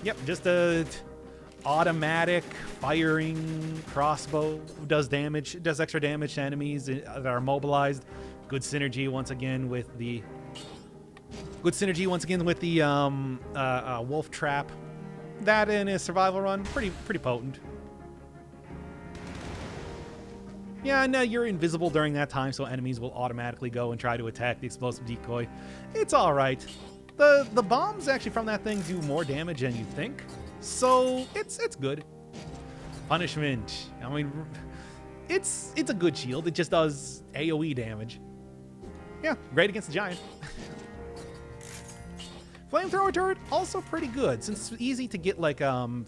Yep, just a automatic firing crossbow. Does damage, does extra damage to enemies that are mobilized. Good synergy once again with the wolf trap. That in a survival run, pretty potent. Yeah, no, you're invisible during that time, so enemies will automatically go and try to attack the explosive decoy. It's all right. The bombs actually from that thing do more damage than you think, so it's good. Punishment. I mean, it's a good shield. It just does AoE damage. Yeah, great against the giant. Flamethrower turret, also pretty good. Since it's easy to get, like,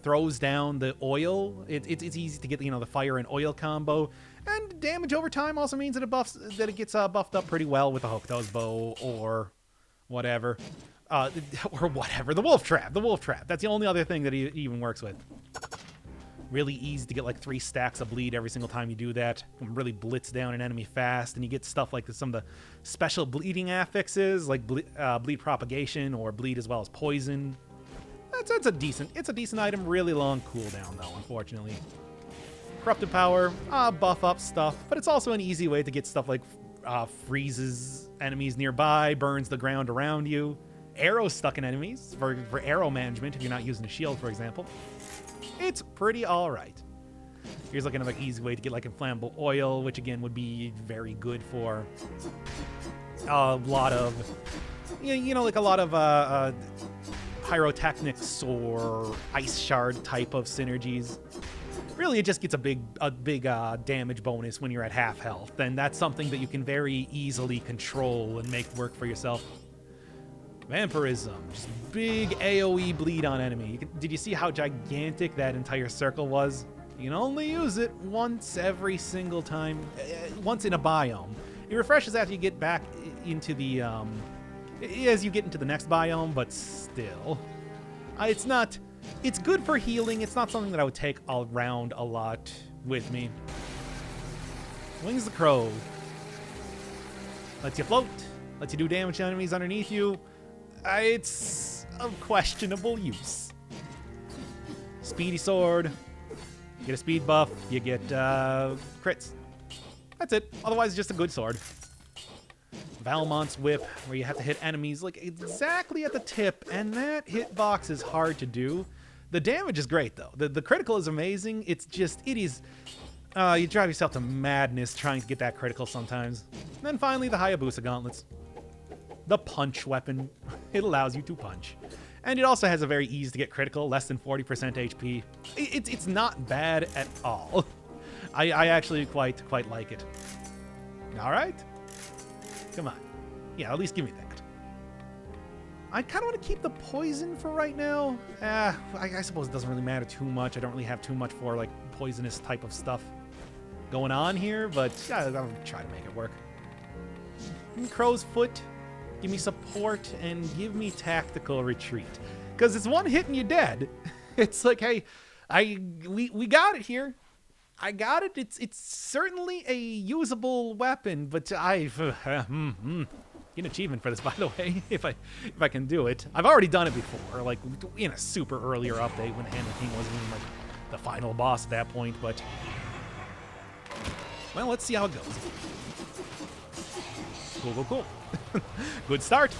throws down the oil, it's easy to get, you know, the fire and oil combo. And damage over time also means that it gets buffed up pretty well with the Hokuto's bow or whatever. The wolf trap. The wolf trap. That's the only other thing that he even works with. Really easy to get like 3 stacks of bleed every single time you do that. You can really blitz down an enemy fast, and you get stuff like some of the special bleeding affixes, like bleed propagation or bleed as well as poison. It's a decent item. Really long cooldown though, unfortunately. Corrupted power, buff up stuff, but it's also an easy way to get stuff like freezes enemies nearby, burns the ground around you. Arrows stuck in enemies for arrow management if you're not using a shield, for example. It's pretty all right. Here's like another easy way to get like inflammable oil, which again would be very good for a lot of, you know, like a lot of pyrotechnics or ice shard type of synergies. Really, it just gets a big damage bonus when you're at half health, and that's something that you can very easily control and make work for yourself. Vampirism, just big AoE bleed on enemy. Did you see how gigantic that entire circle was? You can only use it once every single time, once in a biome. It refreshes after you get back into the, as you get into the next biome, but still. It's good for healing. It's not something that I would take around a lot with me. Wings the Crow. Lets you float. Lets you do damage to enemies underneath you. It's of questionable use. Speedy sword. You get a speed buff. You get crits. That's it. Otherwise, it's just a good sword. Valmont's whip, where you have to hit enemies like exactly at the tip, and that hitbox is hard to do. The damage is great though. The critical is amazing. It's just, you drive yourself to madness trying to get that critical sometimes. And then finally, the Hayabusa gauntlets. The punch weapon. It allows you to punch. And it also has a very easy to get critical, less than 40% HP. It's not bad at all. I actually quite like it. All right. Come on. Yeah, at least give me that. I kind of want to keep the poison for right now. I suppose it doesn't really matter too much. I don't really have too much for like poisonous type of stuff going on here, but yeah, I'll try to make it work. Crow's Foot. Give me support and give me tactical retreat. Because it's one hit and you're dead. It's like, hey, we got it here. I got it. It's certainly a usable weapon, but get an achievement for this, by the way, if I can do it. I've already done it before, like in a super earlier update when Hammer King wasn't even like the final boss at that point, but well, let's see how it goes. Cool. Good start.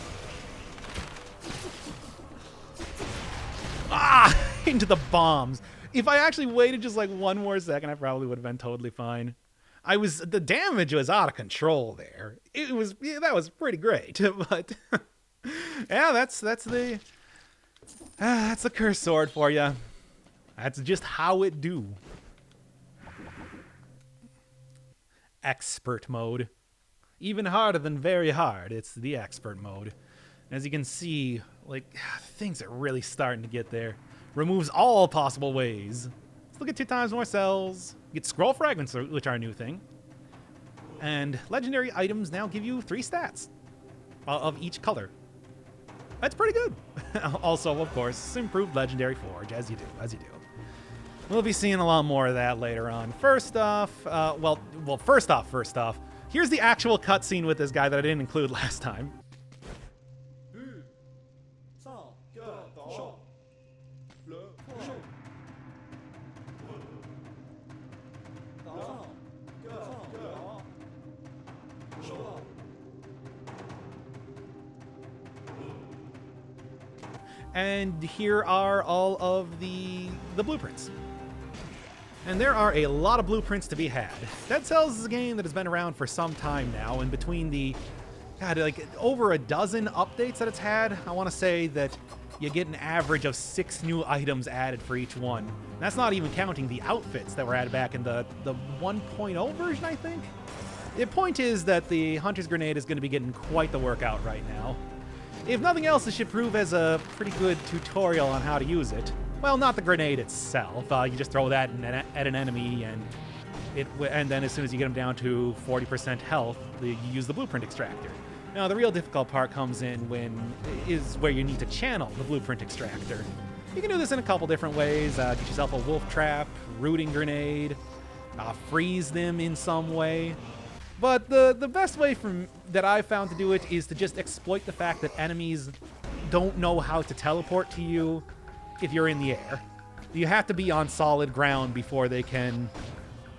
Ah, into the bombs. If I actually waited just like one more second, I probably would have been totally fine. The damage was out of control there. That was pretty great, but yeah, that's the cursed sword for you. That's just how it do. Expert mode. Even harder than very hard. It's the expert mode. As you can see, like, things are really starting to get there. Removes all possible ways. Let's look at 2 times more cells. Get scroll fragments, which are a new thing. And legendary items now give you 3 stats of each color. That's pretty good. Also, of course, improved legendary forge, as you do. We'll be seeing a lot more of that later on. First off, first off, here's the actual cutscene with this guy that I didn't include last time. And here are all of the blueprints. And there are a lot of blueprints to be had. Dead Cells is a game that has been around for some time now, and between the, like over a dozen updates that it's had, I want to say that you get an average of 6 new items added for each one. And that's not even counting the outfits that were added back in the 1.0 version, I think. The point is that the Hunter's Grenade is going to be getting quite the workout right now. If nothing else, it should prove as a pretty good tutorial on how to use it. Well, not the grenade itself. You just throw that at an enemy, and then as soon as you get them down to 40% health, you use the blueprint extractor. Now, the real difficult part comes in where you need to channel the blueprint extractor. You can do this in a couple different ways. Get yourself a wolf trap, rooting grenade, freeze them in some way. But the best way that I've found to do it is to just exploit the fact that enemies don't know how to teleport to you if you're in the air. You have to be on solid ground before they can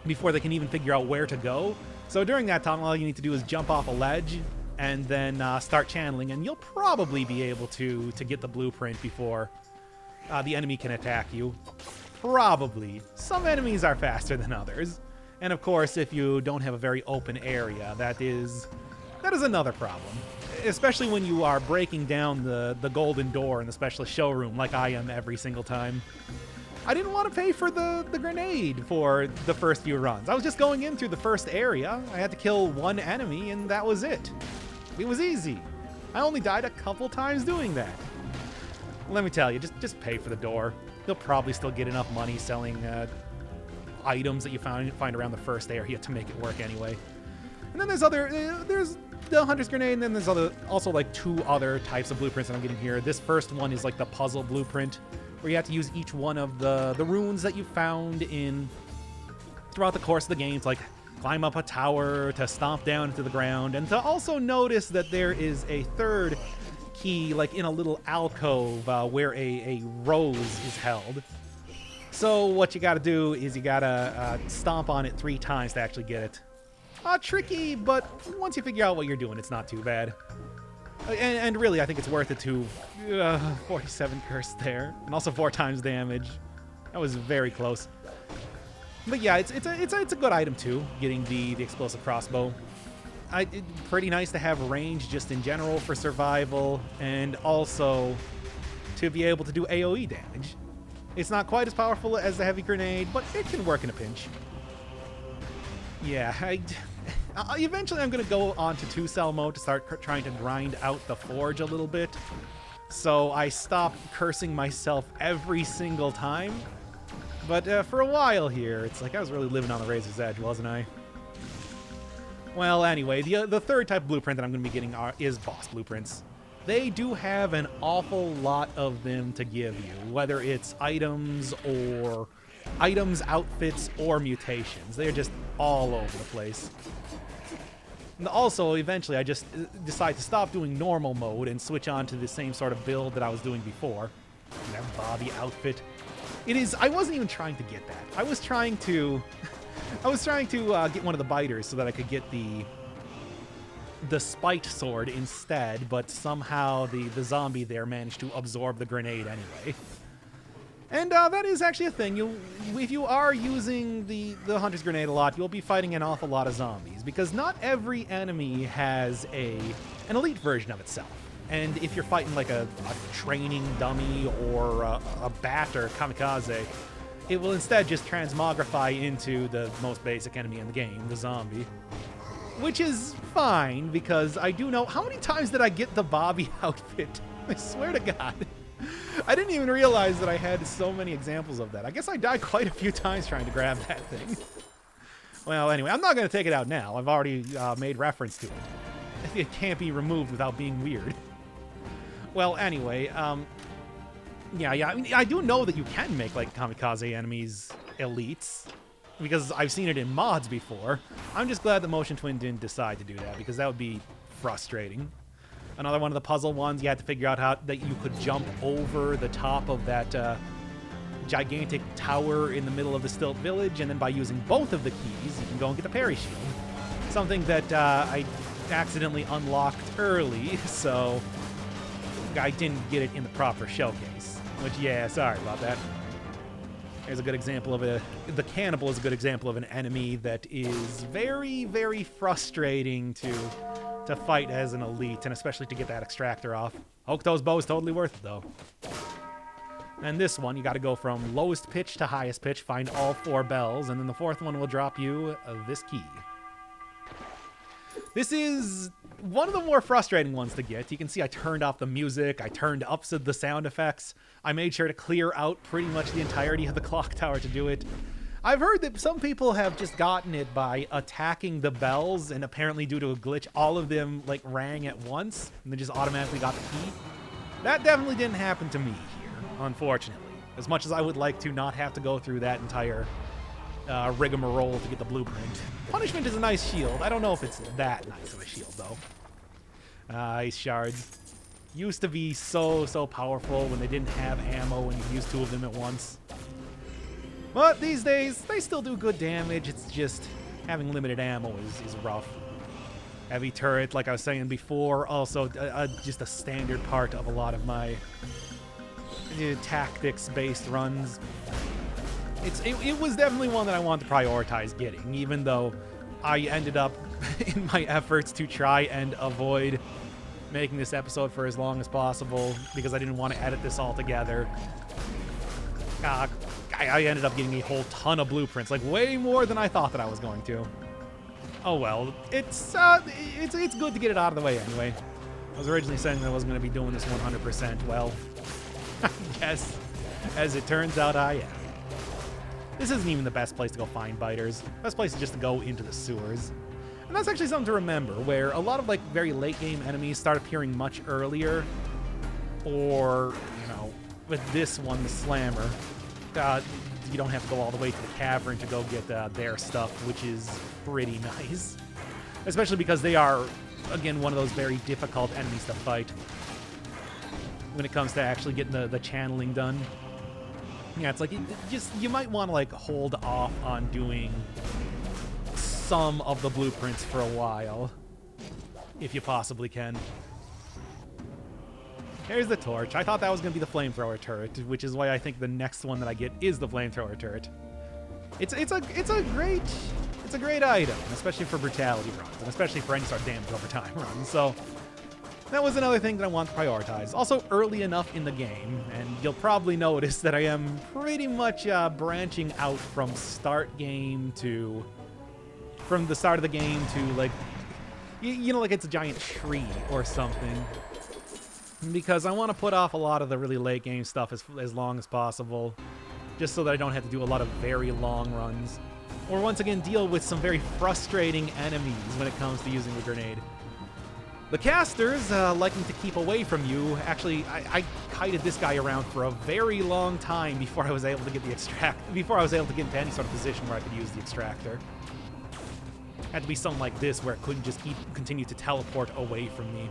even figure out where to go. So during that time, all you need to do is jump off a ledge and then start channeling, and you'll probably be able to get the blueprint before the enemy can attack you. Probably. Some enemies are faster than others. And of course, if you don't have a very open area, that is another problem. Especially when you are breaking down the golden door in the specialist showroom like I am every single time. I didn't want to pay for the grenade for the first few runs. I was just going in through the first area. I had to kill 1 enemy and that was it. It was easy. I only died a couple times doing that. Let me tell you, just pay for the door. You'll probably still get enough money selling items that you find around the first area to make it work anyway. And then there's the Hunter's Grenade, and then there's also like 2 other types of blueprints that I'm getting here. This first one is like the puzzle blueprint, where you have to use each one of the runes that you found throughout the course of the game to like climb up a tower, to stomp down into the ground, and to also notice that there is a third key like in a little alcove where a rose is held. So what you gotta do is you gotta stomp on it 3 times to actually get it. Tricky, but once you figure out what you're doing, it's not too bad. And really, I think it's worth it to 47 curse there, and also 4 times damage. That was very close. But yeah, it's a good item too, getting the explosive crossbow. Pretty nice to have range just in general for survival, and also to be able to do AoE damage. It's not quite as powerful as the heavy grenade, but it can work in a pinch. Yeah, eventually I'm going to go on to 2-cell mode to start trying to grind out the forge a little bit. So I stop cursing myself every single time. But for a while here, it's like I was really living on the razor's edge, wasn't I? Well, anyway, the third type of blueprint that I'm going to be getting is boss blueprints. They do have an awful lot of them to give you, whether it's items, outfits, or mutations. They're just all over the place. And also, eventually, I just decide to stop doing normal mode and switch on to the same sort of build that I was doing before. And that Bobby outfit. It is... I wasn't even trying to get that. I was trying to... get one of the biters so that I could get the spite sword instead, but somehow the zombie there managed to absorb the grenade anyway. And that is actually a thing. If you are using the Hunter's Grenade a lot, you'll be fighting an awful lot of zombies, because not every enemy has an elite version of itself. And if you're fighting like a training dummy or a bat or kamikaze, it will instead just transmogrify into the most basic enemy in the game, the zombie. Which is fine, because I do know... How many times did I get the Bobby outfit? I swear to God. I didn't even realize that I had so many examples of that. I guess I died quite a few times trying to grab that thing. Well, anyway, I'm not going to take it out now. I've already made reference to it. It can't be removed without being weird. Well, anyway, yeah, I mean, I do know that you can make, like, kamikaze enemies elites, because I've seen it in mods before. I'm just glad the Motion Twin didn't decide to do that, because that would be frustrating. Another one of the puzzle ones, you had to figure out how that you could jump over the top of that gigantic tower in the middle of the Stilt Village, and then by using both of the keys, you can go and get the parry shield. Something that I accidentally unlocked early, so I didn't get it in the proper showcase. Which, yeah, sorry about that. Here's a good example of the cannibal is a good example of an enemy that is very, very frustrating to fight as an elite, and especially to get that extractor off. Hokuto's bow is totally worth it, though. And this one, you got to go from lowest pitch to highest pitch, find all 4 bells, and then the 4th one will drop you this key. This is one of the more frustrating ones to get. You can see I turned off the music, I turned up the sound effects, I made sure to clear out pretty much the entirety of the clock tower to do it. I've heard that some people have just gotten it by attacking the bells, and apparently due to a glitch, all of them like rang at once, and they just automatically got the key. That definitely didn't happen to me here, unfortunately. As much as I would like to not have to go through that entire rigmarole to get the blueprint. Punishment is a nice shield. I don't know if it's that nice of a shield, though. Ice shards. Used to be so powerful when they didn't have ammo and you use 2 of them at once. But these days, they still do good damage. It's just having limited ammo is rough. Heavy turret, like I was saying before, also just a standard part of a lot of my tactics-based runs. It was definitely one that I wanted to prioritize getting, even though I ended up, in my efforts to try and avoid making this episode for as long as possible, because I didn't want to edit this all together. I ended up getting a whole ton of blueprints, like way more than I thought that I was going to. Oh well, it's good to get it out of the way anyway. I was originally saying that I wasn't going to be doing this 100%. Well, I guess, as it turns out, I am. This isn't even the best place to go find biters. Best place is just to go into the sewers. And that's actually something to remember, where a lot of like very late game enemies start appearing much earlier. Or, you know, with this one, the Slammer, you don't have to go all the way to the Cavern to go get their stuff, which is pretty nice. Especially because they are, again, one of those very difficult enemies to fight when it comes to actually getting the channeling done. Yeah, it's like, you might want to, like, hold off on doing some of the blueprints for a while, if you possibly can. Here's the torch. I thought that was going to be the flamethrower turret, which is why I think the next one that I get is the flamethrower turret. It's a great item, especially for brutality runs, and especially for any sort of damage over time runs, so that was another thing that I want to prioritize. Also, early enough in the game, and you'll probably notice that I am pretty much branching out from the start of the game to, like, you know, like it's a giant tree or something. Because I want to put off a lot of the really late game stuff as long as possible, just so that I don't have to do a lot of very long runs. Or once again, deal with some very frustrating enemies when it comes to using the grenade. The casters, liking to keep away from you, actually, I kited this guy around for a very long time before I was able to get before I was able to get into any sort of position where I could use the extractor. Had to be something like this where it couldn't just continue to teleport away from me.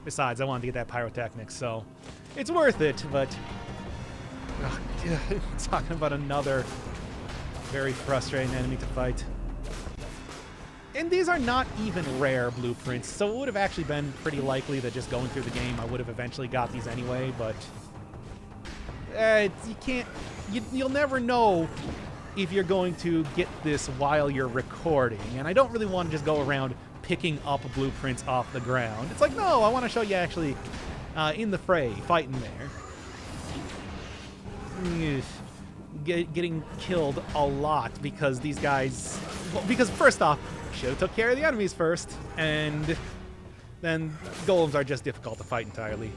Besides, I wanted to get that pyrotechnics, so it's worth it, but talking about another very frustrating enemy to fight. And these are not even rare blueprints, so it would have actually been pretty likely that just going through the game I would have eventually got these anyway, but you can't, you'll never know if you're going to get this while you're recording, and I don't really want to just go around picking up blueprints off the ground. It's like, no, I want to show you actually in the fray, fighting there. Getting killed a lot because these guys, well, because first off, should have took care of the enemies first, and then golems are just difficult to fight entirely.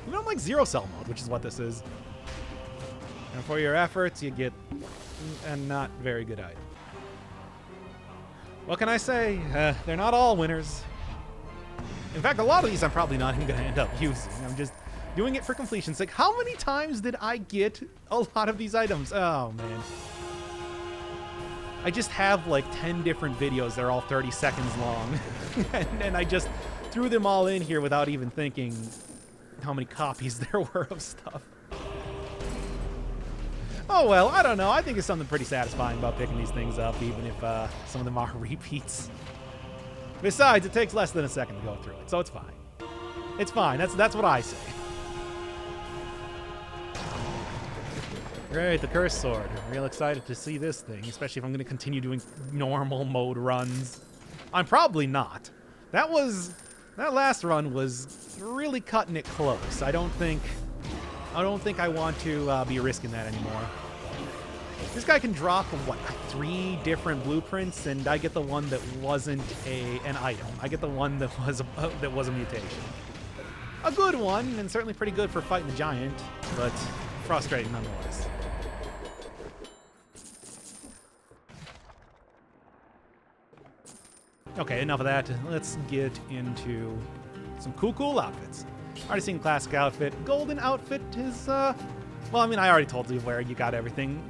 You don't like zero cell mode, which is what this is. And for your efforts, you get a not very good item. What can I say? They're not all winners. In fact, a lot of these I'm probably not even going to end up using. I'm just doing it for completion's sake. How many times did I get a lot of these items? Oh, man. I just have like 10 different videos. They're all 30 seconds long. and I just threw them all in here without even thinking how many copies there were of stuff. Oh, well, I don't know. I think it's something pretty satisfying about picking these things up, even if some of them are repeats. Besides, it takes less than a second to go through it, so it's fine. It's fine. That's what I say. Great, the Curse Sword. I'm real excited to see this thing, especially if I'm going to continue doing normal mode runs. I'm probably not. That last run was really cutting it close. I don't think I want to be risking that anymore. This guy can drop, what, 3 different blueprints, and I get the one that wasn't an item. I get the one that was a mutation. A good one, and certainly pretty good for fighting the giant, but frustrating nonetheless. Okay, enough of that. Let's get into some cool outfits. Already seen classic outfit. Golden outfit is, well, I mean, I already told you where you got everything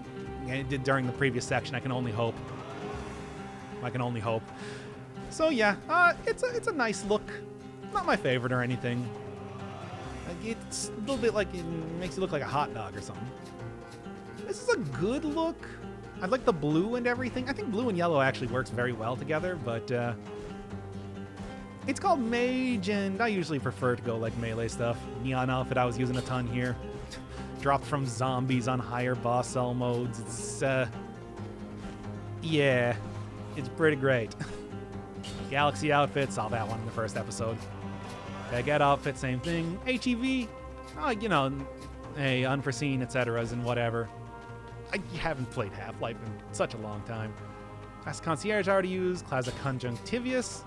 during the previous section. I can only hope. So yeah, it's a nice look. Not my favorite or anything. Like, it's a little bit like it makes you look like a hot dog or something. This is a good look. I like the blue and everything. I think blue and yellow actually works very well together, but it's called Mage, and I usually prefer to go like melee stuff. Neon outfit I was using a ton here. Dropped from zombies on higher boss cell modes. It's, yeah, it's pretty great. Galaxy outfit, saw that one in the first episode. Baguette outfit, same thing. HEV, you know, hey, unforeseen, etc. and whatever. I haven't played Half-Life in such a long time. Classic Concierge I already used. Classic Conjunctivius.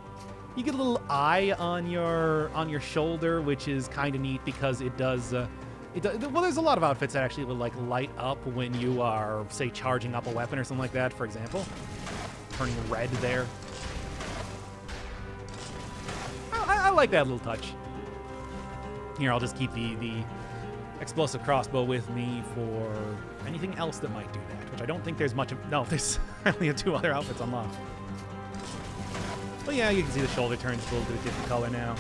You get a little eye on your shoulder, which is kind of neat because it does. Well, there's a lot of outfits that actually will like light up when you are, say, charging up a weapon or something like that. For example, turning red there. I like that little touch. Here, I'll just keep the explosive crossbow with me for anything else that might do that, which I don't think there's much of. No, there's only 2 other outfits unlocked. But yeah, you can see the shoulder turns a little bit of different color now.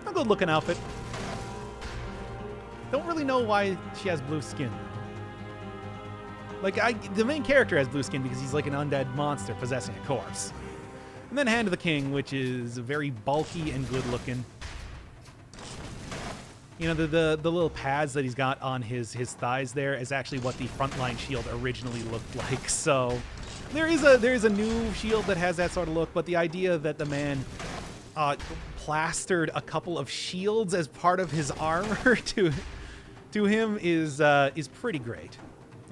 A good looking outfit. Don't really know why she has blue skin. Like, the main character has blue skin because he's like an undead monster possessing a corpse. And then Hand of the King, which is very bulky and good looking. You know, the little pads that he's got on his thighs there is actually what the frontline shield originally looked like. So there is a new shield that has that sort of look, but the idea that the man plastered a couple of shields as part of his armor to him is pretty great.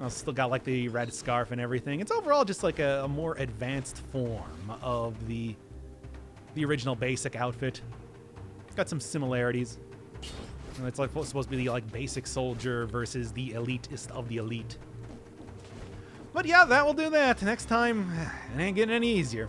Still got like the red scarf and everything. It's overall just like a more advanced form of the original basic outfit. It's got some similarities. It's like supposed to be the like basic soldier versus the elitist of the elite. But yeah, that will do that. Next time, it ain't getting any easier.